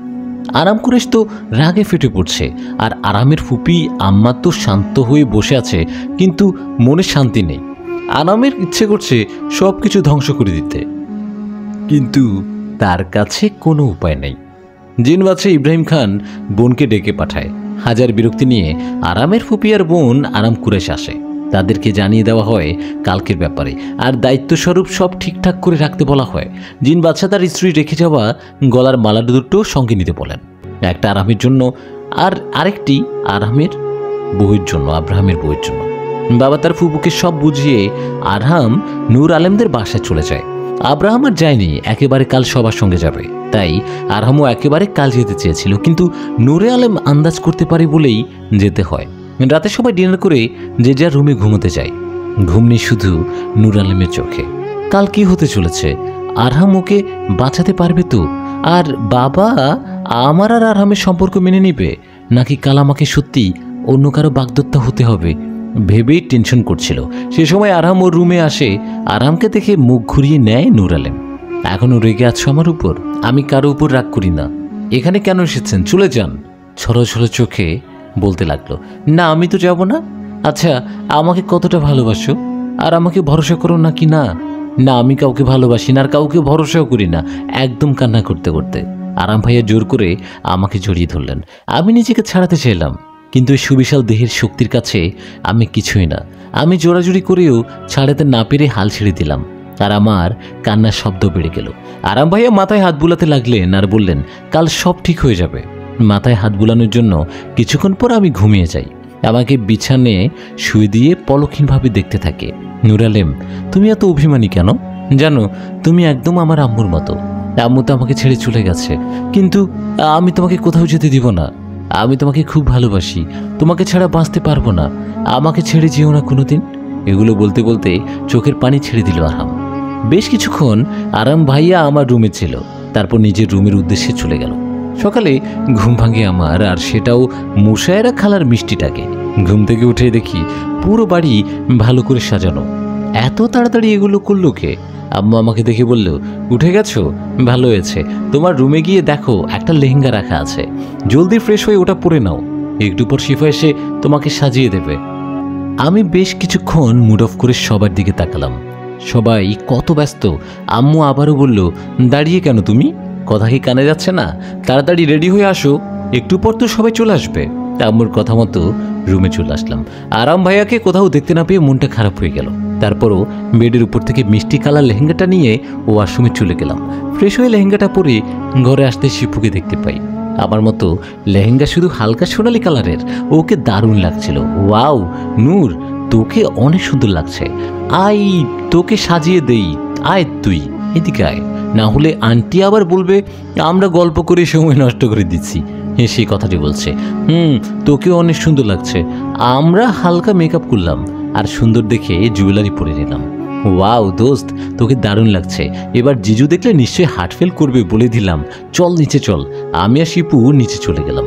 আরাম কুরেশ তো রাগে ফেটে পড়ছে, আর আরামের ফুপি আম্মা তো শান্ত হয়ে বসে আছে, কিন্তু মনে শান্তি নেই। আরামের ইচ্ছে করছে সব কিছু ধ্বংস করে দিতে, কিন্তু তার কাছে কোনো উপায় নেই। জিন বাদশা ইব্রাহিম খান বোনকে ডেকে পাঠায়। হাজার বিরক্তি নিয়ে আরামের ফুপি আর বোন আরাম কুরেশ আসে। তাদেরকে জানিয়ে দেওয়া হয় কালকের ব্যাপারে, আর দায়িত্বস্বরূপ সব ঠিকঠাক করে রাখতে বলা হয়। জিন বাদশা তার স্ত্রী রেখে যাওয়া গলার মালা দুটো সঙ্গে নিতে বলেন। একটা আরামের জন্য আর আরেকটি আরামের বউয়ের জন্য, আব্রাহামের বউয়ের জন্য। বাবা তার ফুপুকে সব বুঝিয়ে আরহাম নূর আলেমদের বাসায় চলে যায়। আব্রাহাম আর যায়নি, একেবারে কাল সবার সঙ্গে যাবে। তাই আরহামও একেবারে কাল যেতে চেয়েছিল, কিন্তু নূরে আলেম আন্দাজ করতে পারে বলেই যেতে হয়। রাতে সবাই ডিনার করে যে যার রুমে ঘুমোতে যায়। ঘুম নেই শুধু নূর আলেমের চোখে। কাল কি হতে চলেছে? আরহাম ওকে বাঁচাতে পারবে তো? আর বাবা আমার আর আরহামের সম্পর্ক মেনে নিবে, নাকি কাল আমাকে সত্যি অন্য কারো বাগদত্তা হতে হবে? ভেবেই টেনশন করছিল। সে সময় আরহাম ওর রুমে আসে। আরহামকে দেখে মুখ ঘুরিয়ে নেয় নূর আলেম। এখনও রেগে আছো আমার উপর? আমি কারো উপর রাগ করি না। এখানে কেন এসেছেন? চলে যান। ছলো ছলো চোখে বলতে লাগলো। না আমি তো যাব না। আচ্ছা আমাকে কতটা ভালোবাসো আর আমাকে ভরসা করো নাকি না? না আমি কাউকে ভালোবাসি না আর কাউকে ভরসাও করি না, একদম কান্না করতে করতে। আরাম ভাইয়া জোর করে আমাকে জড়িয়ে ধরলেন। আমি নিজেকে ছাড়াতে চাইলাম, কিন্তু এই সুবিশাল দেহের শক্তির কাছে আমি কিছুই না। আমি জোরাজুরি করেও ছাড়াতে না পেরে হাল ছেড়ে দিলাম, আর আমার কান্নার শব্দ বেড়ে গেল। আরাম ভাইয়া মাথায় হাত বুলাতে লাগলেন আর বললেন, কাল সব ঠিক হয়ে যাবে। মাথায় হাত বুলানোর জন্য কিছুক্ষণ পর আমি ঘুমিয়ে যাই। আমাকে বিছানে শুয়ে দিয়ে পলকহীনভাবে দেখতে থাকে। নূর আলেম, তুমি এত অভিমানী কেন? জানো, তুমি একদম আমার আম্মুর মতো। আম্মু তো আমাকে ছেড়ে চলে গেছে, কিন্তু আমি তোমাকে কোথাও যেতে দিব না। আমি তোমাকে খুব ভালোবাসি, তোমাকে ছাড়া বাঁচতে পারবো না, আমাকে ছেড়ে যেও না কোনোদিন। এগুলো বলতে বলতে চোখের পানি ছেড়ে দিল আরাম। বেশ কিছুক্ষণ আরাম ভাইয়া আমার রুমে ছিল, তারপর নিজের রুমের উদ্দেশ্যে চলে গেল। সকালে ঘুম ভাঙে আমার, আর সেটাও মুশায়রা খালার মিষ্টিটাকে। ঘুম থেকে উঠে দেখি পুরো বাড়ি ভালো করে সাজানো। এত তাড়াতাড়ি এগুলো করলো কে? আম্মু আমাকে দেখে বলল, উঠে গেছো, ভালো হয়েছে। তোমার রুমে গিয়ে দেখো একটা লেহেঙ্গা রাখা আছে, জলদি ফ্রেশ হয়ে ওটা পরে নাও, একটু পর শিফা এসে তোমাকে সাজিয়ে দেবে। আমি বেশ কিছুক্ষণ মুড অফ করে সবার দিকে তাকালাম। সবাই কত ব্যস্ত। আম্মু আবারও বলল, দাঁড়িয়ে কেন তুমি? কথা কি কানে যাচ্ছে না? তাড়াতাড়ি রেডি হয়ে আসো, একটু পর তো সবাই চলে আসবে। আম্মুর কথা মতো রুমে চলে আসলাম। আরাম ভাইয়াকে কোথাও দেখতে না পেয়ে মনটা খারাপ হয়ে গেল। তারপরও বেডের উপর থেকে মিষ্টি কালার লেহেঙ্গাটা নিয়ে ওয়াশরুমে চলে গেলাম। ফ্রেশ হয়ে লেহেঙ্গাটা পরে ঘরে আসতে শিপুকে দেখতে পাই। আমার মতো লেহেঙ্গা, শুধু হালকা সোনালি কালারের। ওকে দারুণ লাগছিল। ওয়াও নূর, তোকে অনেক সুন্দর লাগছে, আই তোকে সাজিয়ে দেই, আয় তুই এদিকে আয়, না হলে আন্টি আবার বলবে আমরা গল্প করে সময় নষ্ট করে দিচ্ছি। সেই কথাটি বলছে। তোকেও অনেক সুন্দর লাগছে। আমরা হালকা মেকআপ করলাম আর সুন্দর দেখে জুয়েলারি পরে নিলাম। ওয়াও দোস্ত, তোকে দারুণ লাগছে। এবার জিজু দেখলে নিশ্চয়ই হার্ট ফেল করবে, বলে দিলাম। চল নিচে চল। আমি আর শিপু নিচে চলে গেলাম।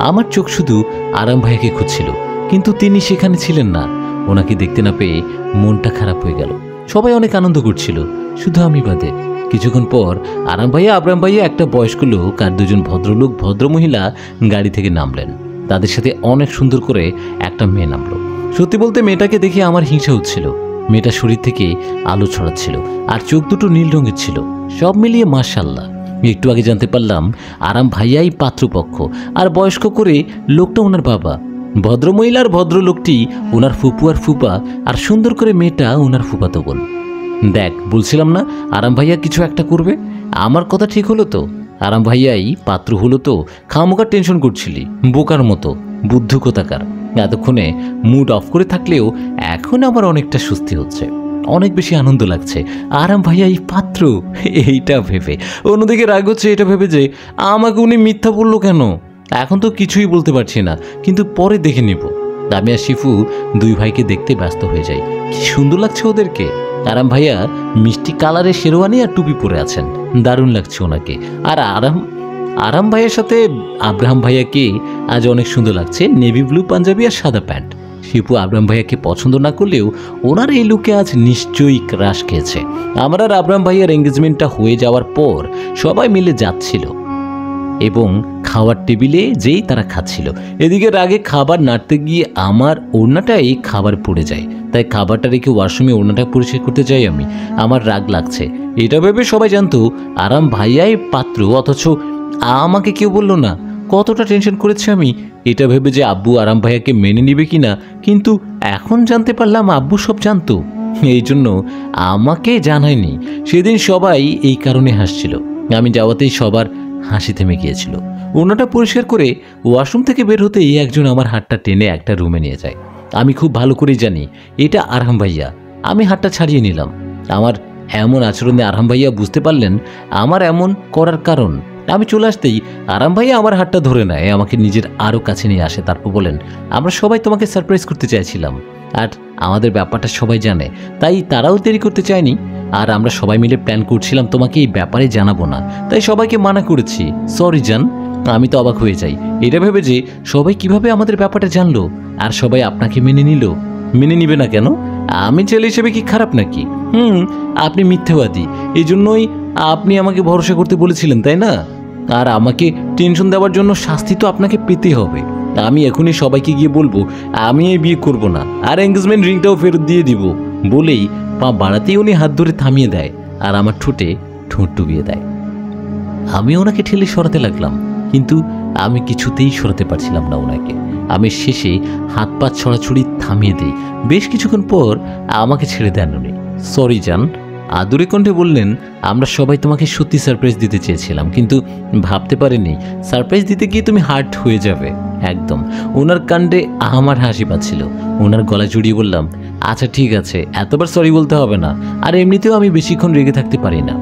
আমার চোখ শুধু আরাম ভাইয়াকে খুঁজছিল, কিন্তু তিনি সেখানে ছিলেন না। ওনাকে দেখতে না পেয়ে মনটা খারাপ হয়ে গেল। সবাই অনেক আনন্দ করছিল, শুধু আমি বাদে। কিছুক্ষণ পর আরাম ভাইয়া, আবরাম ভাইয়া, একটা বয়স্ক লোক আর দুজন ভদ্রলোক, ভদ্রমহিলা গাড়ি থেকে নামলেন। তাদের সাথে অনেক সুন্দর করে একটা মেয়ে নামলো। সত্যি বলতে মেয়েটাকে দেখে আমার হিংসা হচ্ছিল। মেয়েটা শরীর থেকে আলো ছড়াচ্ছিল আর চোখ দুটো নীল রঙের ছিল। সব মিলিয়ে মাশাআল্লাহ। একটু আগে জানতে পারলাম আরাম ভাইয়াই পাত্রপক্ষ, আর বয়স্ক করে লোকটা ওনার বাবা। ভদ্রমহিলার ভদ্রলোকটি ওনার ফুপু আর ফুপা, আর সুন্দর করে মেয়েটা ওনার ফুপাতো বোন। দেখ, বলছিলাম না আরাম ভাইয়া কিছু একটা করবে? আমার কথা ঠিক হলো তো? আরাম ভাইয়াই পাত্র হলো তো? খামোকা টেনশন করছিলি বোকার মতো, বুদ্ধ কোথাকার। এতক্ষণে মুড অফ করে থাকলেও এখন আমার অনেকটা স্বস্তি হচ্ছে, অনেক বেশি আনন্দ লাগছে। আরাম ভাইয়া এই পাত্র, এইটা ভেবে। অন্যদিকে রাগ হচ্ছে এটা ভেবে যে আমাকে উনি মিথ্যা বললো কেন। এখন তো কিছুই বলতে পারছি না, কিন্তু পরে দেখে নেব। আমি আর শিফু দুই ভাইকে দেখতে ব্যস্ত হয়ে যাই। কি সুন্দর লাগছে ওদেরকে। আরাম ভাইয়া মিষ্টি কালারের শেরওয়ানি আর টুপি পরে আছেন, দারুণ লাগছে ওনাকে। আর আরাম ভাইয়ের সাথে আব্রাহাম ভাইয়াকে আজ অনেক সুন্দর লাগছে, নেভি ব্লু পাঞ্জাবি আর সাদা প্যান্ট। শিপু আব্রাহাম ভাইয়াকে পছন্দ না করলেও ওনার এই লুকে আজ নিশ্চয়ই ক্রাশ খেয়েছে। আমার আর আব্রাহাম ভাইয়ার এঙ্গেজমেন্টটা হয়ে যাওয়ার পর সবাই মিলে যাচ্ছিল এবং খাওয়ার টেবিলে যেই তারা খাচ্ছিল। এদিকে রাগে খাবার নাড়তে গিয়ে আমার ওড়নাটাই খাবার পড়ে যায়, তাই খাবারটা রেখে ওয়াশরুমে ওড়নাটা পরিষ্কার করতে যাই আমি। আমার রাগ লাগছে। এটা ভেবে সবাই জানতো আরাম ভাইয়াই পাত্র, অথচ আমাকে কেউ বললো না। কতটা টেনশন করেছি আমি এটা ভেবে যে আব্বু আরাম ভাইয়াকে মেনে নিবে কিনা, কিন্তু এখন জানতে পারলাম আব্বু সব জানতো, এই জন্য আমাকে জানায়নি। সেদিন সবাই এই কারণে হাসছিল। আমি যাওয়াতেই সবার হাসি থেমে গিয়েছিল। ওনাটা পরিষ্কার করে ওয়াশরুম থেকে বের হতেই একজন আমার হাতটা টেনে একটা রুমে নিয়ে যায়। আমি খুব ভালো করেই জানি এটা আরহাম ভাইয়া। আমি হাতটা ছাড়িয়ে নিলাম। আমার এমন আচরণে আরহাম ভাইয়া বুঝতে পারলেন আমার এমন করার কারণ। আমি চলে আসতেই আরাম ভাইয়া আমার হাতটা ধরে নেয়, আমাকে নিজের আরও কাছে নিয়ে আসে। তারপর বলেন, আমরা সবাই তোমাকে সারপ্রাইজ করতে চাইছিলাম, আর আমাদের ব্যাপারটা সবাই জানে, তাই তারাও দেরি করতে চায়নি। আর আমরা সবাই মিলে প্ল্যান করছিলাম তোমাকে এই ব্যাপারে জানাবো না, তাই সবাইকে মানা করেছি। সরি জান। আমি তো অবাক হয়ে যাই এটা ভেবে যে সবাই কিভাবে আমাদের ব্যাপারটা জানলো, আর সবাই আপনাকে মেনে নিল। মেনে নিবে না কেন? আমি ছেলে হিসেবে কি খারাপ নাকি? আপনি মিথ্যাবাদী, এই জন্যই আপনি আমাকে ভরসা করতে বলেছিলেন, তাই না? আর আমাকে টেনশন দেওয়ার জন্য শাস্তি তো আপনাকে পেতে হবে। আমি এখনই সবাইকে গিয়ে বলবো আমি এই বিয়ে করব না, আর এঙ্গেজমেন্ট রিংটাও ফেরত দিয়ে দিব। বলেই পা বাড়াতেই উনি হাত ধরে থামিয়ে দেয় আর আমার ঠোঁটে ঠোঁট ডুবিয়ে দেয়। আমি ওনাকে ঠেলে সরাতে লাগলাম, কিন্তু আমি কিছুতেই সরাতে পারছিলাম না ওনাকে। আমি শেষে হাত পা ছড়াছড়ি থামিয়ে দিই। বেশ কিছুক্ষণ পর আমাকে ছেড়ে দেন উনি। সরি জান, আদুরে কণ্ঠে বললেন, আমরা সবাই তোমাকে সত্যি সারপ্রাইজ দিতে চেয়েছিলাম, কিন্তু ভাবতে পারিনি সারপ্রাইজ দিতে গিয়ে তুমি হার্ট হয়ে যাবে। একদম। ওনার কাণ্ডে আমার হাসি পাচ্ছিল। ওনার গলা জড়িয়ে বললাম, আচ্ছা ঠিক আছে, এতবার সরি বলতে হবে না, আর এমনিতেও আমি বেশিক্ষণ রেগে থাকতে পারি না।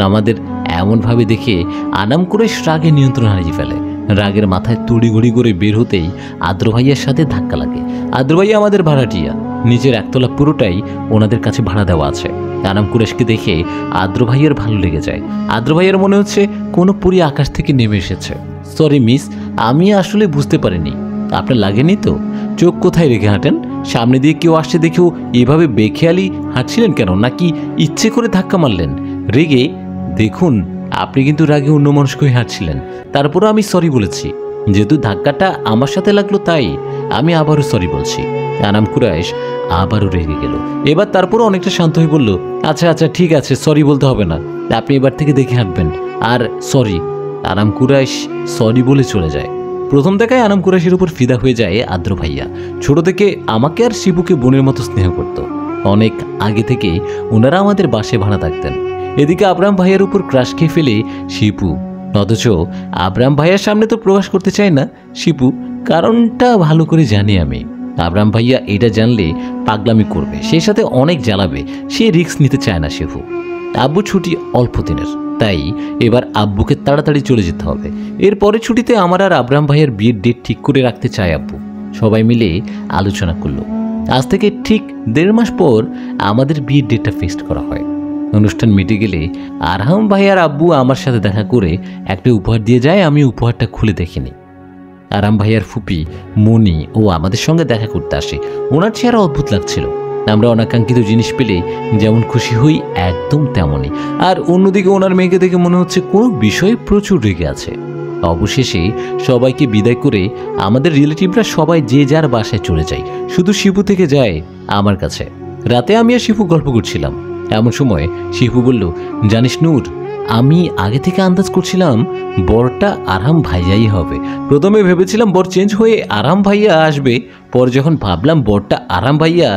আমাদের এমনভাবে দেখে আনাম কুরাইশ রাগে নিয়ন্ত্রণ হারিয়ে ফেলে। রাগের মাথায় তড়িঘড়ি করে বের হতেই আদ্র ভাইয়ার সাথে ধাক্কা লাগে। আদ্র ভাইয়া আমাদের ভাড়াটিয়া, নিচের একতলা পুরোটাই ওনাদের কাছে ভাড়া দেওয়া আছে। আনাম কুরাইশকে দেখে আদ্র ভাইয়ার ভালো লেগে যায়। আদ্র ভাইয়ার মনে হচ্ছে কোনো পুরি আকাশ থেকে নেমে এসেছে। সরি মিস, আমি আসলে বুঝতে পারিনি। আপনার লাগেনি তো? চোখ কোথায় রেখে হাঁটেন? সামনে দিয়ে কেউ আসছে দেখেও এভাবে বেখেয়ালি হাঁটছিলেন কেন? নাকি ইচ্ছে করে ধাক্কা মারলেন? রেগে? দেখুন, আপনি কিন্তু রাগে অন্যমনস্ক হয়ে হাঁটছিলেন। তারপরও আমি সরি বলেছি। যেহেতু ধাক্কাটা আমার সাথে লাগলো তাই আমি আবারও সরি বলছি। আনাম কুরাইশ আবারও রেগে গেল। এবার তারপরও অনেকটা শান্ত হয়ে বলল, আচ্ছা আচ্ছা ঠিক আছে, সরি বলতে হবে না, আপনি এবার থেকে দেখে হাঁটবেন। আর সরি। আনাম কুরাইশ সরি বলে চলে যায়। প্রথম দেখায় আনাম কুরাইশের উপর ফিদা হয়ে যায় আদ্র ভাইয়া। ছোট থেকে আমাকে আর শিবুকে বোনের মতো স্নেহ করত। অনেক আগে থেকে ওনারা আমাদের বাসে ভাড়া থাকতেন। এদিকে আবরাম ভাইয়ার উপর ক্রাশ খেয়ে ফেলে শিপু। অথচ আবরাম ভাইয়ার সামনে তো প্রকাশ করতে চায় না শিপু, কারণটা ভালো করে জানি আমি। আবরাম ভাইয়া এটা জানলে পাগলামি করবে, সেই সাথে অনেক জ্বালাবে। সে রিস্ক নিতে চায় না শিপু। আব্বু ছুটি অল্প দিনের, তাই এবার আব্বুকে তাড়াতাড়ি চলে যেতে হবে। এরপরে ছুটিতে আমার আর আবরাম ভাইয়ের বিয়ের ডেট ঠিক করে রাখতে চায় আব্বু। সবাই মিলে আলোচনা করলো। আজ থেকে ঠিক 1.5 মাস পর আমাদের বিয়ের ডেটটা ফিক্সড করা হয়। অনুষ্ঠান মিটে গেলে আরহাম ভাই আর আব্বু আমার সাথে দেখা করে একটা উপহার দিয়ে যায়। আমি উপহারটা খুলে দেখিনি। আরাম ভাইয়ার ফুপি মনি ও আমাদের সঙ্গে দেখা করতে আসে। ওনার চেহারা অদ্ভুত লাগছিল। আমরা অনাকাঙ্ক্ষিত জিনিস পেলে যেমন খুশি হই একদম তেমনই। আর অন্যদিকে ওনার মেয়েকে দেখে মনে হচ্ছে কোনো বিষয়ে প্রচুর রেগে আছে। অবশেষে সবাইকে বিদায় করে আমাদের রিলেটিভরা সবাই যে যার বাসায় চলে যায়। শুধু শিপু থেকে যায় আমার কাছে। রাতে আমি আর শিপু গল্প করছিলাম। এমন সময় শিপু বলল, জানিস নূর, আমি আগে থেকে আন্দাজ করছিলাম বরটা আরাম ভাইয়াই হবে। প্রথমে ভেবেছিলাম বর চেঞ্জ হয়ে আরাম ভাইয়া আসবে, পর যখন ভাবলাম বরটা আরাম ভাইয়া,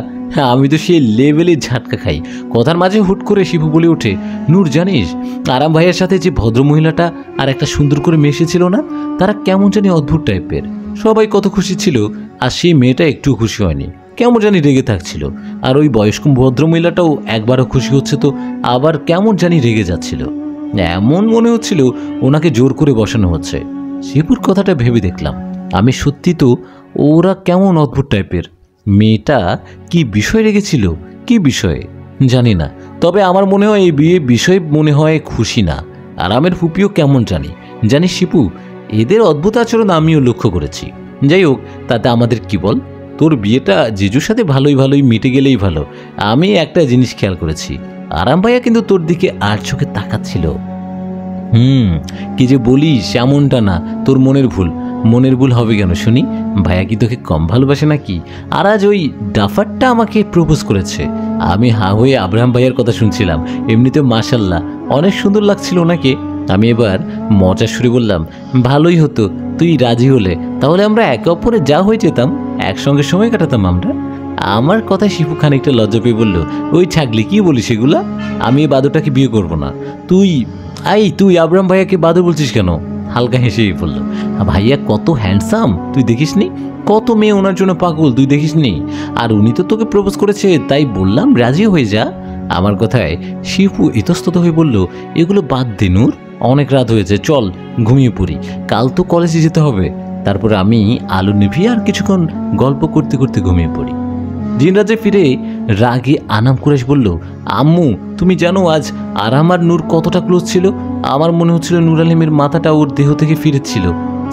আমি তো সেই লেভেলে ঝাটকা খাই। কথার মাঝে হুট করে শিপু বলে ওঠে, নূর জানিস, আরাম ভাইয়ার সাথে যে ভদ্র মহিলাটা আর একটা সুন্দর করে মেশেছিল না, তারা কেমন জানি অদ্ভুত টাইপের। সবাই কত খুশি ছিল, আর সেই মেয়েটা একটু খুশি হয়নি, কেমন জানি রেগে থাকছিল। আর ওই বয়স্ক ভদ্রমহিলাটাও একবারও খুশি হচ্ছে তো আবার কেমন জানি রেগে যাচ্ছিল। এমন মনে হচ্ছিল ওনাকে জোর করে বসানো হচ্ছে। শিপুর কথাটা ভেবে দেখলাম, আমি সত্যি তো ওরা কেমন অদ্ভুত টাইপের। মেয়েটা কি বিষয় রেগেছিল, কি বিষয়ে জানি না, তবে আমার মনে হয় এই বিয়ে বিষয় মনে হয় খুশি না। আরামের ফুপিও কেমন জানি শিপু, এদের অদ্ভুত আচরণ আমিও লক্ষ্য করেছি। যাই হোক, তাতে আমাদের কি বল, তোর বিয়েটা জিজুর সাথে ভালোই মিটে গেলেই ভালো। আমি একটা জিনিস খেয়াল করেছি, আরাম ভাইয়া কিন্তু তোর দিকে আর চোখে তাকাচ্ছিল। কি যে বলিস, এমনটা না, তোর মনের ভুল হবে কেন শুনি? ভাইয়া কি তোকে কম ভালোবাসে নাকি? আর আজ ওই ডাফারটা আমাকে প্রপোজ করেছে। আমি হা হয়ে আব্রাহাম ভাইয়ার কথা শুনছিলাম। এমনিতে মাশাল্লাহ অনেক সুন্দর লাগছিল ওনাকে। আমি এবার মজা সুরে বললাম, ভালোই হতো তুই রাজি হলে, তাহলে আমরা একে অপরে যা হয়ে যেতাম, একসঙ্গে সময় কাটাতাম আমরা। আমার কথায় শিপু খানিকটা লজ্জা পেয়ে বলল, ওই ছাগলি কি বলিস এগুলা? আমি এই বাদরটাকে বিয়ে করব না। তুই আব্রাহাম ভাইয়াকে বাদর বলছিস কেন? হালকা হেসেই বলল, ভাইয়া কত হ্যান্ডসাম তুই দেখিসনি? কত মেয়ে ওনার জন্য পাগল তুই দেখিসনি? আর উনি তো তোকে প্রপোজ করেছে, তাই বললাম রাজি হয়ে যা। আমার কথায় শিপু ইতস্তত হয়ে বলল, এগুলো বাদ দে নূর, অনেক রাত হয়েছে, চল ঘুমিয়ে পড়ি, কাল তো কলেজে যেতে হবে। তারপর আমি আলো নিভিয়ে আর কিছুক্ষণ গল্প করতে করতে ঘুমিয়ে পড়ি। দিনরাতে ফিরে রাগে আনাম কুরাইশ বলল, আম্মু তুমি জানো আজ আরাম আর নূর কতটা ক্লোজ ছিল? আমার মনে হচ্ছিল নূর আলিমের মাথাটা ওর দেহ থেকে ফিরেছিল।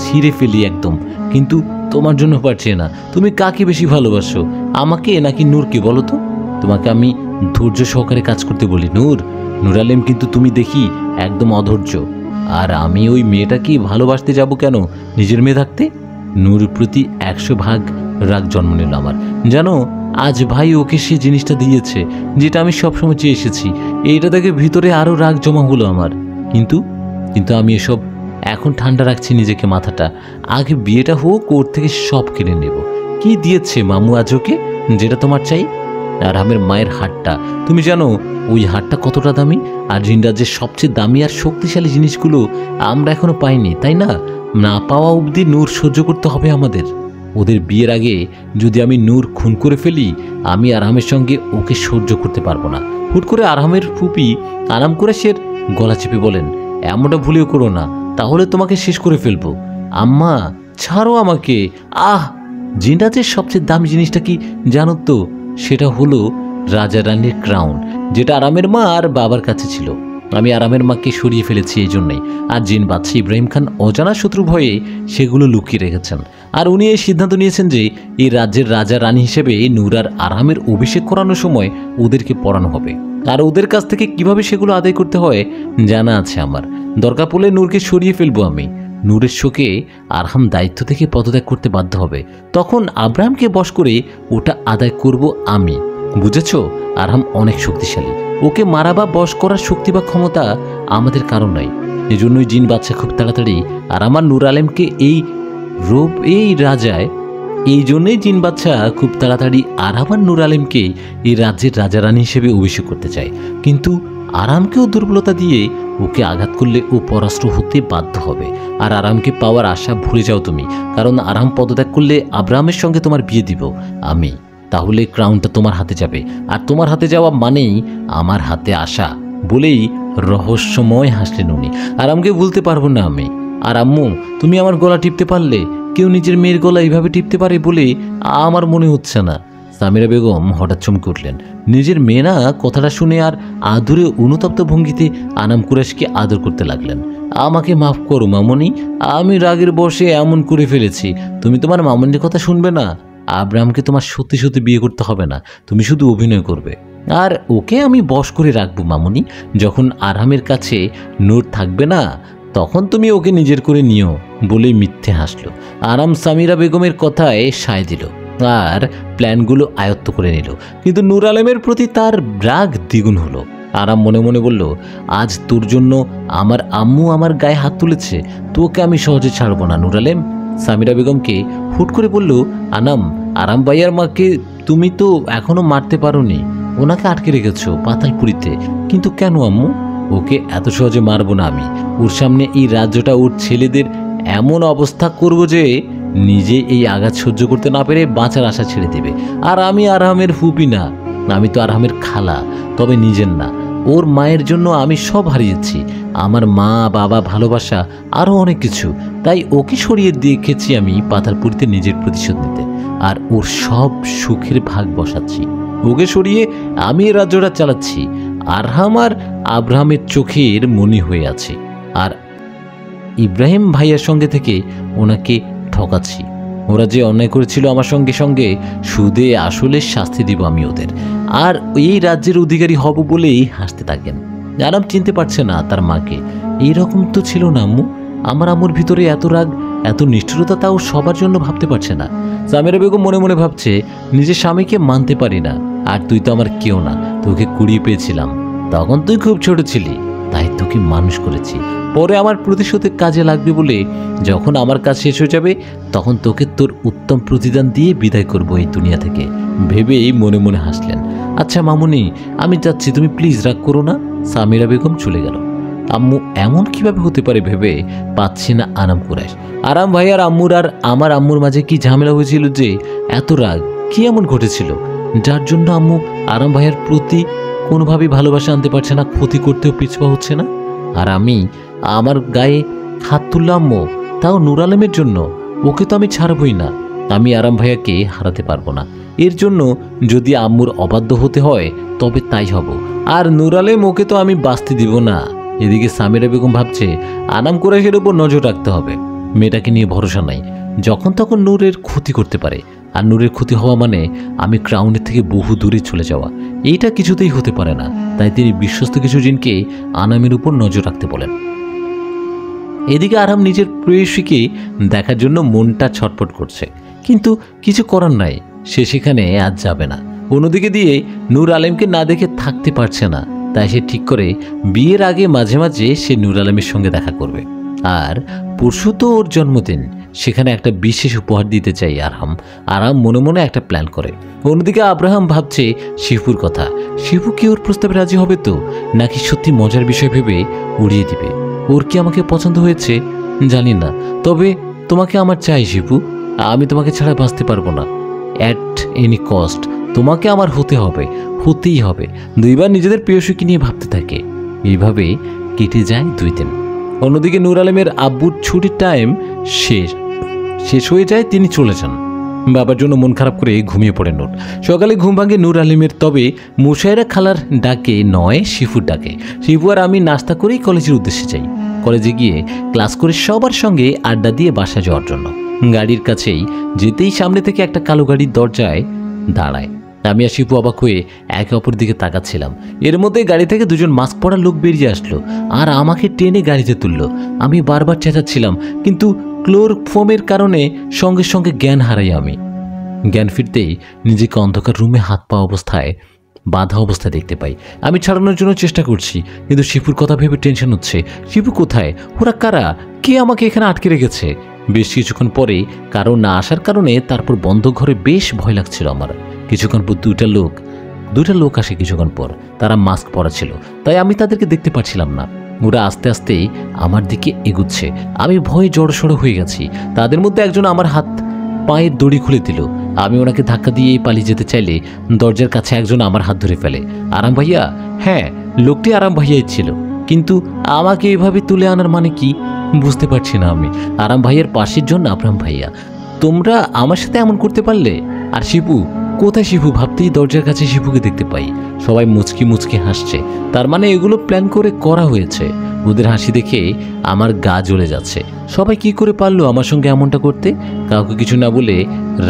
ছিঁড়ে ফেলি একদম, কিন্তু তোমার জন্য পারছি না। তুমি কাকে বেশি ভালোবাসো, আমাকে নাকি নূরকে বলো তো? তোমাকে আমি ধৈর্য সহকারে কাজ করতে বলি নূর আলিম, কিন্তু তুমি দেখি একদম অধৈর্য। আর আমি ওই মেয়েটাকে ভালোবাসতে যাব কেন নিজের মেয়ে থাকতে? নূর প্রতি 100 ভাগ রাগ জন্ম নিল আমার। জানো আজ ভাই ওকে সে জিনিসটা দিয়েছে যেটা আমি সবসময় চেয়ে এসেছি। এইটা দেখে ভিতরে আরও রাগ জমা হলো আমার। কিন্তু কিন্তু আমি এসব এখন ঠান্ডা রাখছি নিজেকে, মাথাটা। আগে বিয়েটা হোক, ওর থেকে সব কিনে নেব। কি দিয়েছে মামু আজ ওকে যেটা তোমার চাই? আরামের মায়ের হারটা। তুমি জানো ওই হারটা কতটা দামি? আর জিনরাজ্যের সবচেয়ে দামি আর শক্তিশালী জিনিসগুলো আমরা এখনো পাইনি, তাই না? না পাওয়া অবধি নূর সহ্য করতে হবে আমাদের। ওদের বিয়ের আগে যদি আমি নূর খুন করে ফেলি, আমি আরামের সঙ্গে ওকে সহ্য করতে পারবো না। হুট করে আরামের ফুপি আরাম কুরাইশের গলা চেপে বলেন, এমনটা ভুলেও করো না, তাহলে তোমাকে শেষ করে ফেলবো। আম্মা ছাড়ো আমাকে। আহ! জিনরাজ্যের সবচেয়ে দামি জিনিসটা কি জানো তো? সেটা হলো রাজা রানীর ক্রাউন, যেটা আরামের মা আর বাবার কাছে ছিল। আমি আরামের মাকে সরিয়ে ফেলেছি এই জন্যই। আর জিন বাদশা ইব্রাহিম খান অজানা শত্রু ভয়ে সেগুলো লুকিয়ে রেখেছেন। আর উনি এই সিদ্ধান্ত নিয়েছেন যে এই রাজ্যের রাজা রানী হিসেবে নূর আর আরামের অভিষেক করানোর সময় ওদেরকে পড়ানো হবে। আর ওদের কাছ থেকে কিভাবে সেগুলো আদায় করতে হয় জানা আছে আমার। দরকার পড়লে নূরকে সরিয়ে ফেলবো আমি। নূরের শোকে আরহাম দায়িত্ব থেকে পদত্যাগ করতে বাধ্য হবে। তখন আব্রাহামকে বশ করে ওটা আদায় করব আমি। বুঝেছো? আরহাম অনেক শক্তিশালী। ওকে মারা বা বশ করার শক্তি বা ক্ষমতা আমাদের কারণ নাই। এজন্যই জিন বাদশা খুব তাড়াতাড়ি আর আমার নূর আলেমকে এই রাজায় এই জন্যই জিন বাদশা খুব তাড়াতাড়ি আর আমার নূর আলেমকে এই রাজ্যের রাজা রানী হিসেবে অভিষেক করতে চায়। কিন্তু আরামকেও দুর্বলতা দিয়ে ওকে আঘাত করলে ও পরাস্ত হতে বাধ্য হবে। আর আরামকে পাওয়ার আশা ভুলে যাও তুমি, কারণ আরাম পদত্যাগ করলে আব্রাহামের সঙ্গে তোমার বিয়ে দিব আমি। তাহলে ক্রাউনটা তোমার হাতে যাবে, আর তোমার হাতে যাওয়া মানেই আমার হাতে আসা। বলেই রহস্যময় হাসলেন উনি। আরামকে ভুলতে পারবো না আমি। আর আম্মু, তুমি আমার গলা টিপতে পারলে? কেউ নিজের মেয়ের গলা এইভাবে টিপতে পারে বলে আমার মনে হচ্ছে না। সামিরা বেগম হঠাৎ চমকে উঠলেন। নিজের মেয়ে না কথাটা শুনে আর আদরে অনুতপ্ত ভঙ্গিতে আনাম কুরাইশকে আদর করতে লাগলেন। আমাকে মাফ করো মামনি, আমি রাগের বশে এমন করে ফেলেছি। তুমি তোমার মামনির কথা শুনবে না। আব্রাহামকে তোমার সত্যি সত্যি বিয়ে করতে হবে না, তুমি শুধু অভিনয় করবে। আর ওকে আমি বশ করে রাখবো মামনি। যখন আরামের কাছে নূর থাকবে না, তখন তুমি ওকে নিজের করে নিও। বলেই মিথ্যে হাসলো। আরাম সামিরা বেগমের কথায় সায় দিল আর প্ল্যানগুলো আয়ত্ত করে নিল। কিন্তু নূর আলেমের প্রতি তার রাগ দ্বিগুণ হলো। আরাম মনে মনে বলল, আজ তোর জন্য আমার আম্মু আমার গায়ে হাত তুলেছে, তোকে আমি সহজে ছাড়বো না নূর আলেম। সামিরা বেগমকে হুট করে বলল, আরাম ভাইয়ার মাকে তুমি তো এখনো মারতে পারোনি, ওনাকে আটকে রেখেছো পাতালপুরিতে। কিন্তু কেন আম্মু? ওকে এত সহজে মারবো না আমি। ওর সামনে এই রাজ্যটা ওর ছেলেদের এমন অবস্থা করব যে নিজে এই আঘাত সহ্য করতে না পেরে বাঁচার আশা ছেড়ে দেবে। আর আমি আরহামের ফুপি না, আমি তো আরহামের খালা, তবে নিজের না। ওর মায়ের জন্য আমি সব হারিয়েছি, আমার মা বাবা, ভালোবাসা, আরও অনেক কিছু। তাই ওকে সরিয়ে দেখেছি আমি পাতালপুরিতে নিজের প্রতিশোধ নিতে। আর ওর সব সুখের ভাগ বসাচ্ছি। ওকে সরিয়ে আমি এই রাজ্যটা চালাচ্ছি। আরহাম আর আব্রাহামের চোখের মনি হয়ে আছে। আর ইব্রাহিম ভাইয়ার সঙ্গে থেকে ওনাকে ঠকাচ্ছি। ওরা যে অন্যায় করেছিল আমার সঙ্গে সঙ্গে সুদে আসলে শাস্তি দিব আমি ওদের। আর এই রাজ্যের অধিকারী হব বলেই হাসতে থাকেন। আরাম চিনতে পারছে না তার মাকে। এইরকম তো ছিল না আম্মু। আমার আম্মুর ভিতরে এত রাগ, এত নিষ্ঠুরতা তাও সবার জন্য ভাবতে পারছে না। সামিরা বেগম মনে মনে ভাবছে, নিজের স্বামীকে মানতে পারি না। আর তুই তো আমার কেউ না, তোকে কুড়িয়ে পেয়েছিলাম তখন তুই খুব ছোট ছিলি, তাই তোকে মানুষ করেছি। পরে আমার প্রতিশোধের কাজে লাগবে বলে যখন আমার কাজ শেষ হয়ে যাবে, তখন তোকে তোর উত্তম প্রতিদান দিয়ে বিদায় করব এই দুনিয়া থেকে, ভেবেই মনে মনে হাসলেন। আচ্ছা মামুনি, আমি যাচ্ছি, তুমি প্লিজ রাগ করো না। সামিরা বেগম চলে গেল। আম্মু এমন কিভাবে হতে পারে ভেবে পাচ্ছি না আরাম কুরাইশ। আরাম ভাই আর আম্মুর আর আমার আম্মুর মাঝে কি ঝামেলা হয়েছিল যে এত রাগ? কি এমন ঘটেছিল যার জন্য আম্মু আরাম ভাইয়ের প্রতি কোনোভাবেই ভালোবাসা আনতে পারছে না, ক্ষতি করতেও পিছপা হচ্ছে না? আর আমি আমার গায়ে হাত তুললাম আম্মু, তাও নূর আলেমের জন্য। ওকে তো আমি ছাড়বই না। আমি আরাম ভাইয়াকে হারাতে পারবো না। এর জন্য যদি আম্মুর অবাধ্য হতে হয় তবে তাই হব। আর নূর আলেম ওকে তো আমি বাঁচতে দিব না। এদিকে সামিরা বেগম ভাবছে আনাম কুরাইশের উপর নজর রাখতে হবে। মেয়েটাকে নিয়ে ভরসা নাই, যখন তখন নূরের ক্ষতি করতে পারে। আর নূরের ক্ষতি হওয়া মানে আমি ক্রাউনের থেকে বহু দূরে চলে যাওয়া। এইটা কিছুতেই হতে পারে না। তাই তিনি বিশ্বস্ত কিছু জিনকে আনামের উপর নজর রাখতে বলেন। এদিকে আরাম নিজের প্রেয়সীকে দেখার জন্য মনটা ছটফট করছে, কিন্তু কিছু করার নাই, সে সেখানে আজ যাবে না। অন্যদিকে দিয়ে নূর আলমকে না দেখে থাকতে পারছে না, তাই সে ঠিক করে বিয়ের আগে মাঝে মাঝে সে নূর আলমের সঙ্গে দেখা করবে। আর পরশু তো ওর জন্মদিন, সেখানে একটা বিশেষ উপহার দিতে চাই আরাম মনে মনে একটা প্ল্যান করে। অন্যদিকে আব্রাহাম ভাবছে শিপুর কথা। শিপু কি ওর প্রস্তাবে রাজি হবে তো, নাকি সত্যি মজার বিষয় ভেবে উড়িয়ে দিবে? ওর কি আমাকে পছন্দ হয়েছে জানি না, তবে তোমাকে আমার চাই শিপু। আমি তোমাকে ছাড়া বাঁচতে পারবো না। অ্যাট এনি কস্ট তোমাকে আমার হতেই হবে। দুইবার নিজেদের প্রিয়সীকে নিয়ে ভাবতে থাকে। এইভাবে কেটে যায় 2 দিন। অন্যদিকে নূর আলমের আব্বুর ছুটির টাইম শেষ হয়ে যায়, তিনি চলে যান। বাবার জন্য মন খারাপ করে ঘুমিয়ে পড়ে নূর। সকালে ঘুম ভাঙে নূর আলমের, তবে মুশাইরা খালার ডাকে নয়, শিফুর ডাকে। শিফু আর আমি নাস্তা করেই কলেজের উদ্দেশ্যে যাই। কলেজে গিয়ে ক্লাস করে সবার সঙ্গে আড্ডা দিয়ে বাসা যাওয়ার জন্য গাড়ির কাছেই যেতেই সামনে থেকে একটা কালো গাড়ির দরজায় দাঁড়ায়। আমি আর শিপু অবাক হয়ে একে অপর দিকে তাকাচ্ছিলাম। এর মধ্যে গাড়ি থেকে 2জন মাস্ক পরা লোক বেরিয়ে আসলো আর আমাকে টেনে গাড়িতে তুললো। আমি বারবার চেঁচাচ্ছিলাম, কিন্তু ক্লোরোফর্মের কারণে সঙ্গে সঙ্গে জ্ঞান হারাই আমি। জ্ঞান ফিরতেই নিজেকে অন্ধকার রুমে হাত পা বাঁধা অবস্থায় দেখতে পাই। আমি ছাড়ানোর জন্য চেষ্টা করছি, কিন্তু শিপুর কথা ভেবে টেনশন হচ্ছে। শিপু কোথায়? ওরা কারা? কে আমাকে এখানে আটকে রেখেছে? বেশ কিছুক্ষণ পরে কারো না আসার কারণে তারপর বন্ধ ঘরে বেশ ভয় লাগছিল আমার। কিছুক্ষণ পর দুটা লোক আসে কিছুক্ষণ পর। তারা মাস্ক পরা ছিল, তাই আমি তাদেরকে দেখতে পাচ্ছিলাম না। ওরা আস্তে আস্তে আমার দিকে এগুচ্ছে। আমি ভয়ে জড়সড় হয়ে গেছি। তাদের মধ্যে একজন আমার হাত পায়ের দড়ি খুলে দিল। আমি ওনাকে ধাক্কা দিয়ে পালিয়ে যেতে চাইলে দরজার কাছে একজন আমার হাত ধরে ফেলে। আরাম ভাইয়া? হ্যাঁ, লোকটি আরাম ভাইয়াই ছিল, কিন্তু আমাকে এভাবে তুলে আনার মানে কি বুঝতে পারছি না আমি। আরাম ভাইয়ের পাশের জন্য আব্রাহাম ভাইয়া, তোমরা আমার সাথে এমন করতে পারলে? আর শিপু কোথায়? শিপু ভাবতেই দরজার কাছে শিপুকে দেখতে পাই। সবাই মুচকি হাসছে, তার মানে এগুলো প্ল্যান করে করা হয়েছে। ওদের হাসি দেখে আমার গা জ্বলে যাচ্ছে। সবাই কি করে পারলো আমার সঙ্গে এমনটা করতে? কাউকে কিছু না বলে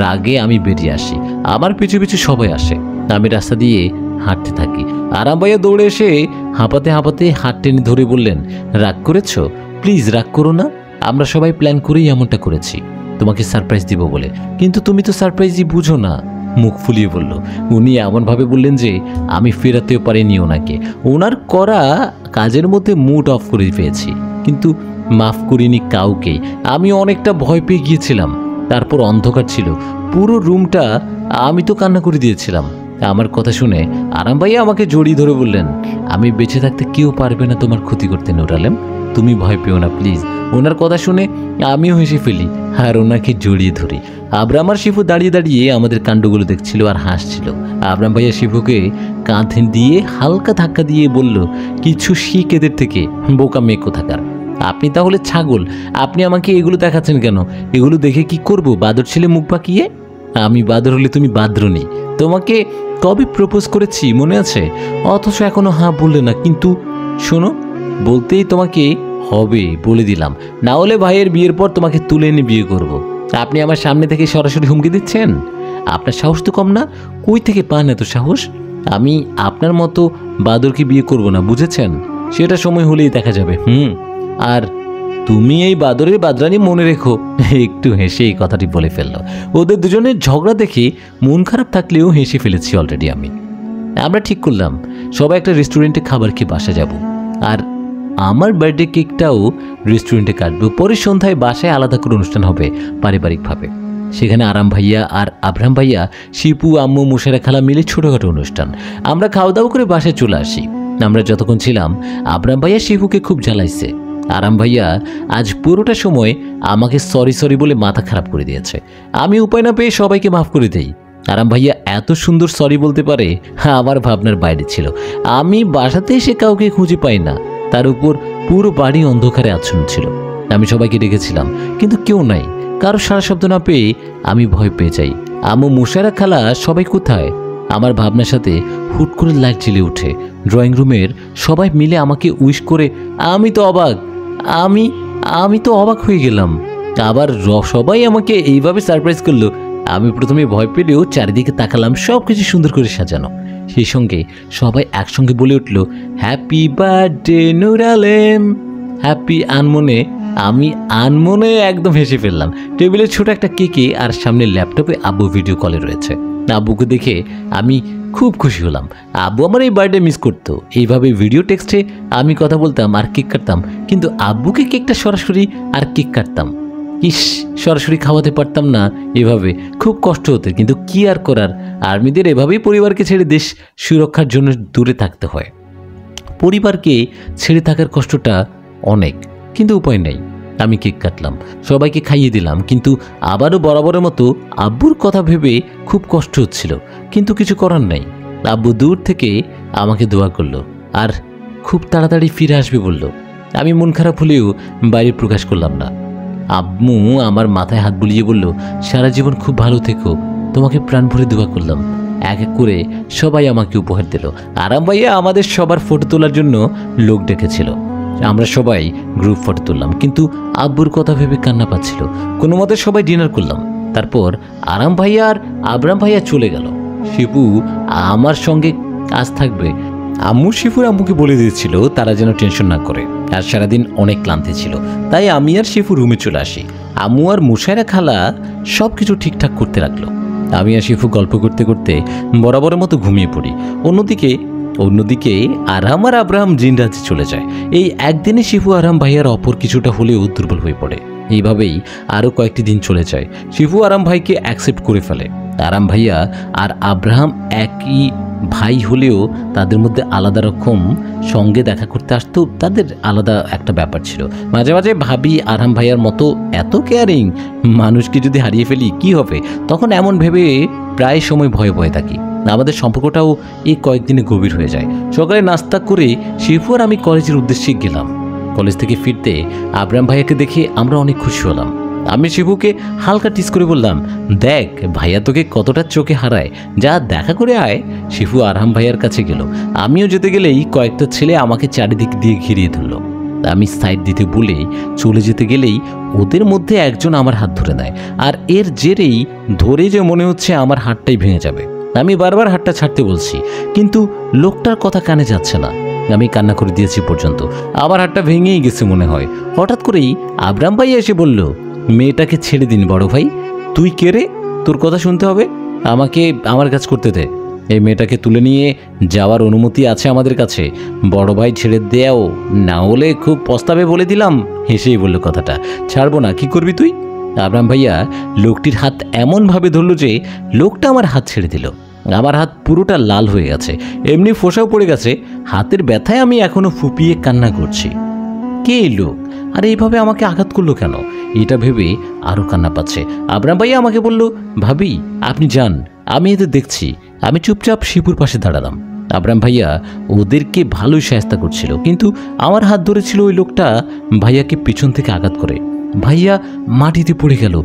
রাগে আমি বেরিয়ে আসি। আমার পিছু পিছু সবাই আসে। আমি রাস্তা দিয়ে হাঁটতে থাকি। আরাম ভাইয়া দৌড়ে এসে হাঁপাতে হাত টেনে ধরে বললেন, রাগ করেছো? প্লিজ রাগ করো না, আমরা সবাই প্ল্যান করেই এমনটা করেছি তোমাকে সারপ্রাইজ দিব বলে। কিন্তু তুমি তো সারপ্রাইজই বুঝো না, মুখ ফুলিয়ে বলল। উনি এমনভাবে বললেন যে আমি ফেরাতেও পারিনি ওনাকে। ওনার করা কাজের মধ্যে মুড অফ করে পেয়েছি, কিন্তু মাফ করিনি কাউকে। আমি অনেকটা ভয় পেয়ে গিয়েছিলাম। তারপর অন্ধকার ছিল পুরো রুমটা, আমি তো কান্না করে দিয়েছিলাম। আমার কথা শুনে আরাম ভাইয়া আমাকে জড়িয়ে ধরে বললেন, আমি বেঁচে থাকতে কেউ পারবে না তোমার ক্ষতি করতে নূর আলম, তুমি ভয় পেও না প্লিজ। ওনার কথা শুনে আমিও হেসে ফেলি আর ওনাকে জড়িয়ে ধরি। আব্রাম আর শিফু দাঁড়িয়ে আমাদের কাণ্ডগুলো দেখছিল আর হাসছিল। আব্রাম ভাইয়া শিফুকে কাঁধে দিয়ে হালকা ধাক্কা দিয়ে বলল, কিছু শিখ এদের থেকে, বোকা মেয়ে কোথাকার। আপনি তাহলে ছাগল, আপনি আমাকে এগুলো দেখাচ্ছেন কেন? এগুলো দেখে কি করব? বাদর ছেলে মুখ বাঁকিয়ে? আমি বাদর হলে তুমি বাদরনি। তোমাকে কবে প্রপোজ করেছি মনে আছে? অথচ এখনো হ্যাঁ বললে না। কিন্তু শোনো, বলতেই তোমাকে হবে বলে দিলাম, না হলে ভাইয়ের বিয়ের পর তোমাকে তুলে এনে বিয়ে করব। আপনি আমার সামনে থেকে সরাসরি হুমকি দিচ্ছেন? আপনার সাহস তো কম না, কই থেকে পান এত সাহস? আমি আপনার মতো বাদরকে বিয়ে করব না, বুঝেছেন? সেটা সময় হলেই দেখা যাবে। আর তুমি এই বাদরের বাদরানি মনে রেখো। একটু হেসে এই কথাটি বলে ফেললো। ওদের দুজনের ঝগড়া দেখে মন খারাপ থাকলেও হেসে ফেলেছি অলরেডি আমি। আমরা ঠিক করলাম সবাই একটা রেস্টুরেন্টে খাবার খেয়ে বাসা যাব, আর আমার বার্থডে কেকটাও রেস্টুরেন্টে কাটবো। পরে সন্ধ্যায় বাসায় আলাদা করে অনুষ্ঠান হবে পারিবারিকভাবে। সেখানে আরাম ভাইয়া আর আব্রাহাম ভাইয়া, শিপু, আম্মু, মুশাইরা খালা মিলে ছোটোখাটো অনুষ্ঠান। আমরা খাওয়া দাওয়া করে বাসায় চলে আসি। আমরা যতক্ষণ ছিলাম আব্রাহাম ভাইয়া শিপুকে খুব জ্বালাইছে। আরাম ভাইয়া আজ পুরোটা সময় আমাকে সরি বলে মাথা খারাপ করে দিয়েছে। আমি উপায় না পেয়ে সবাইকে মাফ করে দেই। আরাম ভাইয়া এত সুন্দর সরি বলতে পারে আমার ভাবনার বাইরে ছিল। আমি বাসাতে এসে কাউকে খুঁজে পাই না, তার উপর পুরো বাড়ি অন্ধকারে আচ্ছন্ন ছিল। আমি সবাইকে ডেকেছিলাম, কিন্তু কেউ নাই। কারো সারা শব্দ না পেয়ে আমি ভয় পেয়ে যাই। আম্মু, মুশাইরা খালা সবাই কোথায়? আমার ভাবনার সাথে হুট করে লাইট জ্বলে ওঠে। ড্রয়িং রুমের সবাই মিলে আমাকে উইশ করে আমি তো অবাক হয়ে গেলাম। আবার সবাই আমাকে এইভাবে সারপ্রাইজ করলো। আমি প্রথমে ভয় পেলেও চারিদিকে তাকালাম, সব কিছু সুন্দর করে সাজানো। সেই সঙ্গে সবাই একসঙ্গে বলে উঠল, হ্যাপি বার্থডে নূর আলম, হ্যাপি আনমনে। আমি আনমনে একদম হেসে ফেললাম। টেবিলের ছোট একটা কেকে আর সামনে ল্যাপটপে আব্বু ভিডিও কলে রয়েছে। আব্বুকে দেখে আমি খুব খুশি হলাম। আব্বু আমার এই বার্থডে মিস করতো। এইভাবে ভিডিও টেক্সটে আমি কথা বলতাম আর কেক কাটতাম, কিন্তু আব্বুকে কেকটা সরাসরি আর কেক কাটতাম। ইস, সরাসরি খাওয়াতে পারতাম না, এভাবে খুব কষ্ট হতো। কিন্তু কি আর করার, আর্মিদের এভাবেই পরিবারকে ছেড়ে দেশ সুরক্ষার জন্য দূরে থাকতে হয়। পরিবারকে ছেড়ে থাকার কষ্টটা অনেক, কিন্তু উপায় নেই। আমি কেক কাটলাম, সবাইকে খাইয়ে দিলাম, কিন্তু আবারও বরাবরের মতো আব্বুর কথা ভেবে খুব কষ্ট হচ্ছিল, কিন্তু কিছু করার নাই। আব্বু দূর থেকে আমাকে দোয়া করলো আর খুব তাড়াতাড়ি ফিরে আসবে বলল। আমি মন খারাপ হলেও বাইরে প্রকাশ করলাম না। আম্মু আমার মাথায় হাত বুলিয়ে বলল, সারা জীবন খুব ভালো থেকো, তোমাকে প্রাণ ভরে দোয়া করলাম। এক এক করে সবাই আমাকে উপহার দিল। আরাম ভাইয়া আমাদের সবার ফটো তোলার জন্য লোক ডেকেছিল। আমরা সবাই গ্রুপ ফটো তুললাম, কিন্তু আব্বুর কথা ভেবে কান্না পাচ্ছিল। কোনো মতে সবাই ডিনার করলাম। তারপর আরাম ভাইয়া আর আবরাম ভাইয়া চলে গেল। শিপু আমার সঙ্গে আজ থাকবে। আম্মু শিফুর আম্মুকে বলে দিয়েছিল তারা যেন টেনশন না করে, আর সারাদিন অনেক ক্লান্তি ছিল। তাই আমি আর শিফু রুমে চলে আসি। আম্মু আর মুশাইরা খালা সব কিছু ঠিকঠাক করতে রাখলো। আমি আর শিফু গল্প করতে করতে বরাবরের মতো ঘুমিয়ে পড়ি। অন্যদিকে আরাম আর আব্রাহাম জিন রাজ্যে চলে যায়। এই একদিনে শিফু আরাম ভাইয়ার অপর কিছুটা হলেও দুর্বল হয়ে পড়ে। এইভাবেই আরও কয়েকটি দিন চলে যায়। শিফু আরাম ভাইকে অ্যাকসেপ্ট করে ফেলে। আরাম ভাইয়া আর আব্রাহাম একই ভাই হলেও তাদের মধ্যে আলাদা রকম সঙ্গে দেখা করতে আসতো, তাদের আলাদা একটা ব্যাপার ছিল। মাঝে মাঝে ভাবি আরাম ভাইয়ার মতো এত কেয়ারিং মানুষকে যদি হারিয়ে ফেলি কি হবে, তখন এমন ভেবে প্রায় সময় ভয়ে ভয়ে থাকি। আমাদের সম্পর্কটাও এই কয়েকদিনে গভীর হয়ে যায়। সকালে নাস্তা করে শিফু আর আমি কলেজের উদ্দেশ্যে গেলাম। কলেজ থেকে ফিরতে আব্রাহাম ভাইয়াকে দেখে আমরা অনেক খুশি হলাম। আমি শিবুকে হালকা টিস করে বললাম, দেখ ভাইয়া তোকে কতটা চোখে হারায়, যা দেখা করে আয়। শিবু আরহাম ভাইয়ার কাছে গেল। আমিও যেতে গেলেই কয়েকটা ছেলে আমাকে চারিদিক দিয়ে ঘিরিয়ে ধরল। আমি সাইড দিতে বলে চলে যেতে গেলেই ওদের মধ্যে একজন আমার হাত ধরে নেয়, আর এর জেরেই ধরে যে মনে হচ্ছে আমার হাতটাই ভেঙে যাবে। আমি বারবার হাতটা ছাড়তে বলছি, কিন্তু লোকটার কথা কানে যাচ্ছে না। আমি কান্না করে দিয়েছি পর্যন্ত, আবার হাতটা ভেঙেই গেছে মনে হয়। হঠাৎ করেই আব্রাহাম ভাই এসে বলল, মেয়েটাকে ছেড়ে দিন বড় ভাই। তুই কে রে? তোর কথা শুনতে হবে, আমাকে আমার কাজ করতে দে। এই মেয়েটাকে তুলে নিয়ে যাওয়ার অনুমতি আছে আমাদের কাছে। বড় ভাই ছেড়ে দেও, না হলে খুব পস্তাবে বলে দিলাম। হেসেই বলল কথাটা। ছাড়বো না, কি করবি তুই? আব্রাহাম ভাইয়া লোকটির হাত এমনভাবে ধরল যে লোকটা আমার হাত ছেড়ে দিল। আমার হাত পুরোটা লাল হয়ে গেছে, এমনি ফোঁসাও পড়ে গেছে। হাতের ব্যথায় আমি এখনো ফুপিয়ে কান্না করছি। কে এই লোক, আর এইভাবে আমাকে আঘাত করলো কেন, এটা ভেবে আরও কান্না পাচ্ছে। আব্রাহাম ভাইয়া আমাকে বলল, ভাবি আপনি যান, আমি এদের দেখছি। আমি চুপচাপ শিপুর পাশে দাঁড়ালাম। আব্রাহাম ভাইয়া ওদেরকে ভালোই সাহায্য করছিল, কিন্তু আমার হাত ধরেছিল ওই লোকটা ভাইয়াকে পিছন থেকে আঘাত করে। ভাইয়া মাটিতে পড়ে গেল।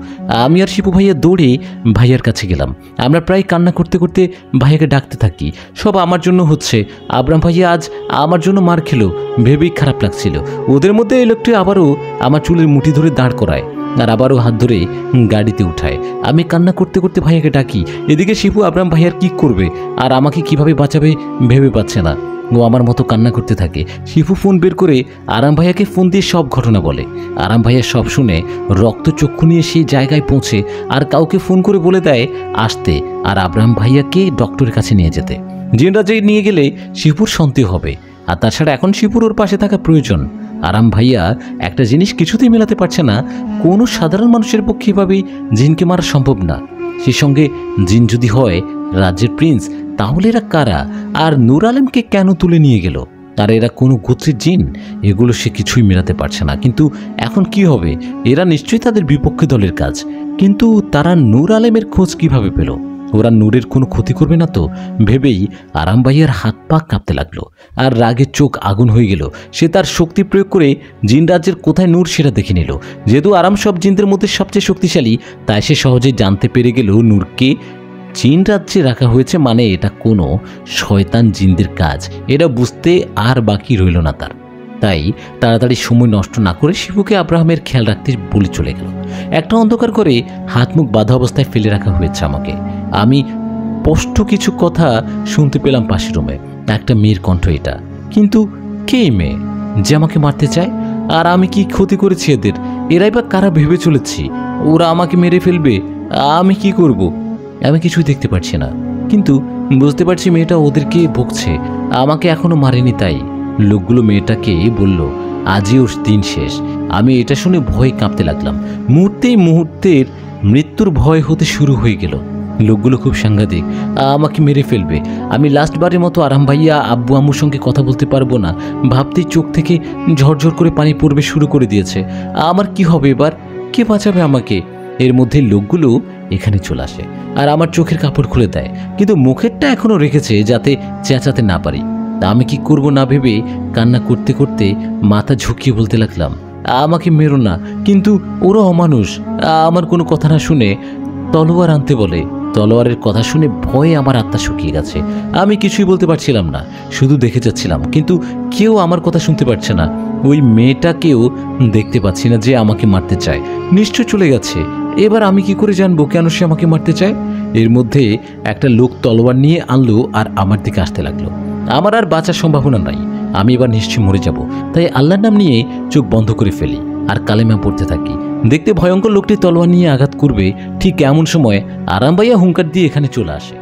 আমি আর শিপু ভাইয়া দৌড়ে ভাইয়ার কাছে গেলাম। আমরা প্রায় কান্না করতে করতে ভাইয়াকে ডাকতে থাকি। সব আমার জন্য হচ্ছে। আব্রাহাম ভাইয়া আজ আমার জন্য মার খেলো, ভেবেই খারাপ লাগছিল। ওদের মধ্যে এই লোকটি আবারও আমার চুলের মুঠি ধরে দাঁড় করায়, আর আবারও হাত ধরে গাড়িতে উঠায়। আমি কান্না করতে করতে ভাইয়াকে ডাকি। এদিকে শিপু আব্রাহাম ভাইয়ার কি করবে আর আমাকে কিভাবে বাঁচাবে ভেবে পাচ্ছে না। ও আমার মতো কান্না করতে থাকে। শিপু ফোন বের করে আরাম ভাইয়াকে ফোন দিয়ে সব ঘটনা বলে। আরাম ভাইয়া সব শুনে রক্তচক্ষু নিয়ে সেই জায়গায় পৌঁছে আর কাউকে ফোন করে বলে দেয় আসতে, আর আব্রাহাম ভাইয়াকে ডক্টরের কাছে নিয়ে যেতে। জিন রাজ্যে নিয়ে গেলে শিপুর শান্তি হবে, আর তাছাড়া এখন শিপুর ওর পাশে থাকা প্রয়োজন। আরাম ভাইয়া একটা জিনিস কিছুতেই মেলাতে পারছে না, কোনো সাধারণ মানুষের পক্ষে এভাবেই জিনকে মারা সম্ভব না। সে সঙ্গে জিন যদি হয় রাজ্যের প্রিন্স, তাহলে এরা কারা, আর নূর আলমকে কেন তুলে নিয়ে গেল, আর এরা কোনো গোত্রের জিন? এগুলো সে কিছুই মেলাতে পারছে না। কিন্তু এখন কি হবে? এরা নিশ্চয়ই তাদের বিপক্ষে দলের কাজ, কিন্তু তারা নূর আলমের খোঁজ কিভাবে পেল? ওরা নূরের কোনো ক্ষতি করবে না তো ভেবেই আরাম ভাইয়ার হাত পা কাঁপতে লাগলো, আর রাগের চোখ আগুন হয়ে গেল। সে তার শক্তি প্রয়োগ করে জিন রাজ্যের কোথায় নূর সেটা দেখে নিল। যেহেতু আরাম সব জিনদের মধ্যে সবচেয়ে শক্তিশালী, তাই সে সহজেই জানতে পেরে গেল নূরকে জিন রাজ্যে রাখা হয়েছে, মানে এটা কোনো শয়তান জিনদের কাজ। এটা বুঝতে আর বাকি রইল না তার। তাই তাড়াতাড়ি সময় নষ্ট না করে শিবুকে আব্রাহামের খেয়াল রাখতে বলে চলে গেল। একটা অন্ধকার করে হাত মুখ বাঁধা অবস্থায় ফেলে রাখা হয়েছে আমাকে। আমি স্পষ্ট কিছু কথা শুনতে পেলাম পাশের রুমে, একটা মেয়ের কণ্ঠ এটা। কিন্তু কে মেয়ে যে আমাকে মারতে চায়? আর আমি কি ক্ষতি করেছি এদের? এরাই বা কারা ভেবে চলেছি ওরা আমাকে মেরে ফেলবে? আমি কি করব? আমি কিছুই দেখতে পাচ্ছি না, কিন্তু বুঝতে পারছি মেয়েটা ওদেরকে বকছে, আমাকে এখনো মারেনি। তাই লোকগুলো মেয়েটাকে বলল আজই ওর দিন শেষ। আমি এটা শুনে ভয়ে কাঁপতে লাগলাম। মুহূর্তের মৃত্যুর ভয় হতে শুরু হয়ে গেল। লোকগুলো খুব সাংঘাতিক, আমাকে মেরে ফেলবে। আমি লাস্টবারের মতো আরাম ভাইয়া আব্বু আম্মুর সঙ্গে কথা বলতে পারবো না ভাবতেই চোখ থেকে ঝরঝর করে পানি পড়বে শুরু করে দিয়েছে। আমার কি হবে এবার? কে বাঁচাবে আমাকে? এর মধ্যে লোকগুলো এখানে চলে আসে আর আমার চোখের কাপড় খুলে দেয়, কিন্তু মুখেরটা এখনো রেখেছে যাতে চেঁচাতে না পারি। তা আমি কি করব না ভেবে কান্না করতে করতে মাথা ঝুঁকিয়ে বলতে লাগলাম, আমাকে মেরো না। কিন্তু ওরা অমানুষ, আমার কোনো কথা না শুনে তলোয়ার আনতে বলে। তলোয়ারের কথা শুনে ভয়ে আমার আত্মা শুকিয়ে গেছে। আমি কিছুই বলতে পারছিলাম না, শুধু দেখে যাচ্ছিলাম, কিন্তু কেউ আমার কথা শুনতে পারছে না। ওই মেয়েটাকেও দেখতে পাচ্ছি না যে আমাকে মারতে চায়, নিশ্চয় চলে গেছে। এবার আমি কি করে জানবো কেন সে আমাকে মারতে চায়? এর মধ্যে একটা লোক তলোয়ার নিয়ে আনলো আর আমার দিকে আসতে লাগলো। আমার আর বাঁচার সম্ভাবনা নাই, আমি এবার নিশ্চয়ই মরে যাব। তাই আল্লাহর নাম নিয়ে চোখ বন্ধ করে ফেলি আর কালেমা পড়তে থাকি। দেখতে ভয়ঙ্কর লোকটি তলোয়ার নিয়ে আঘাত করবে, ঠিক এমন সময় আরাম ভাইয়া হুঙ্কার দিয়ে এখানে চলে আসে।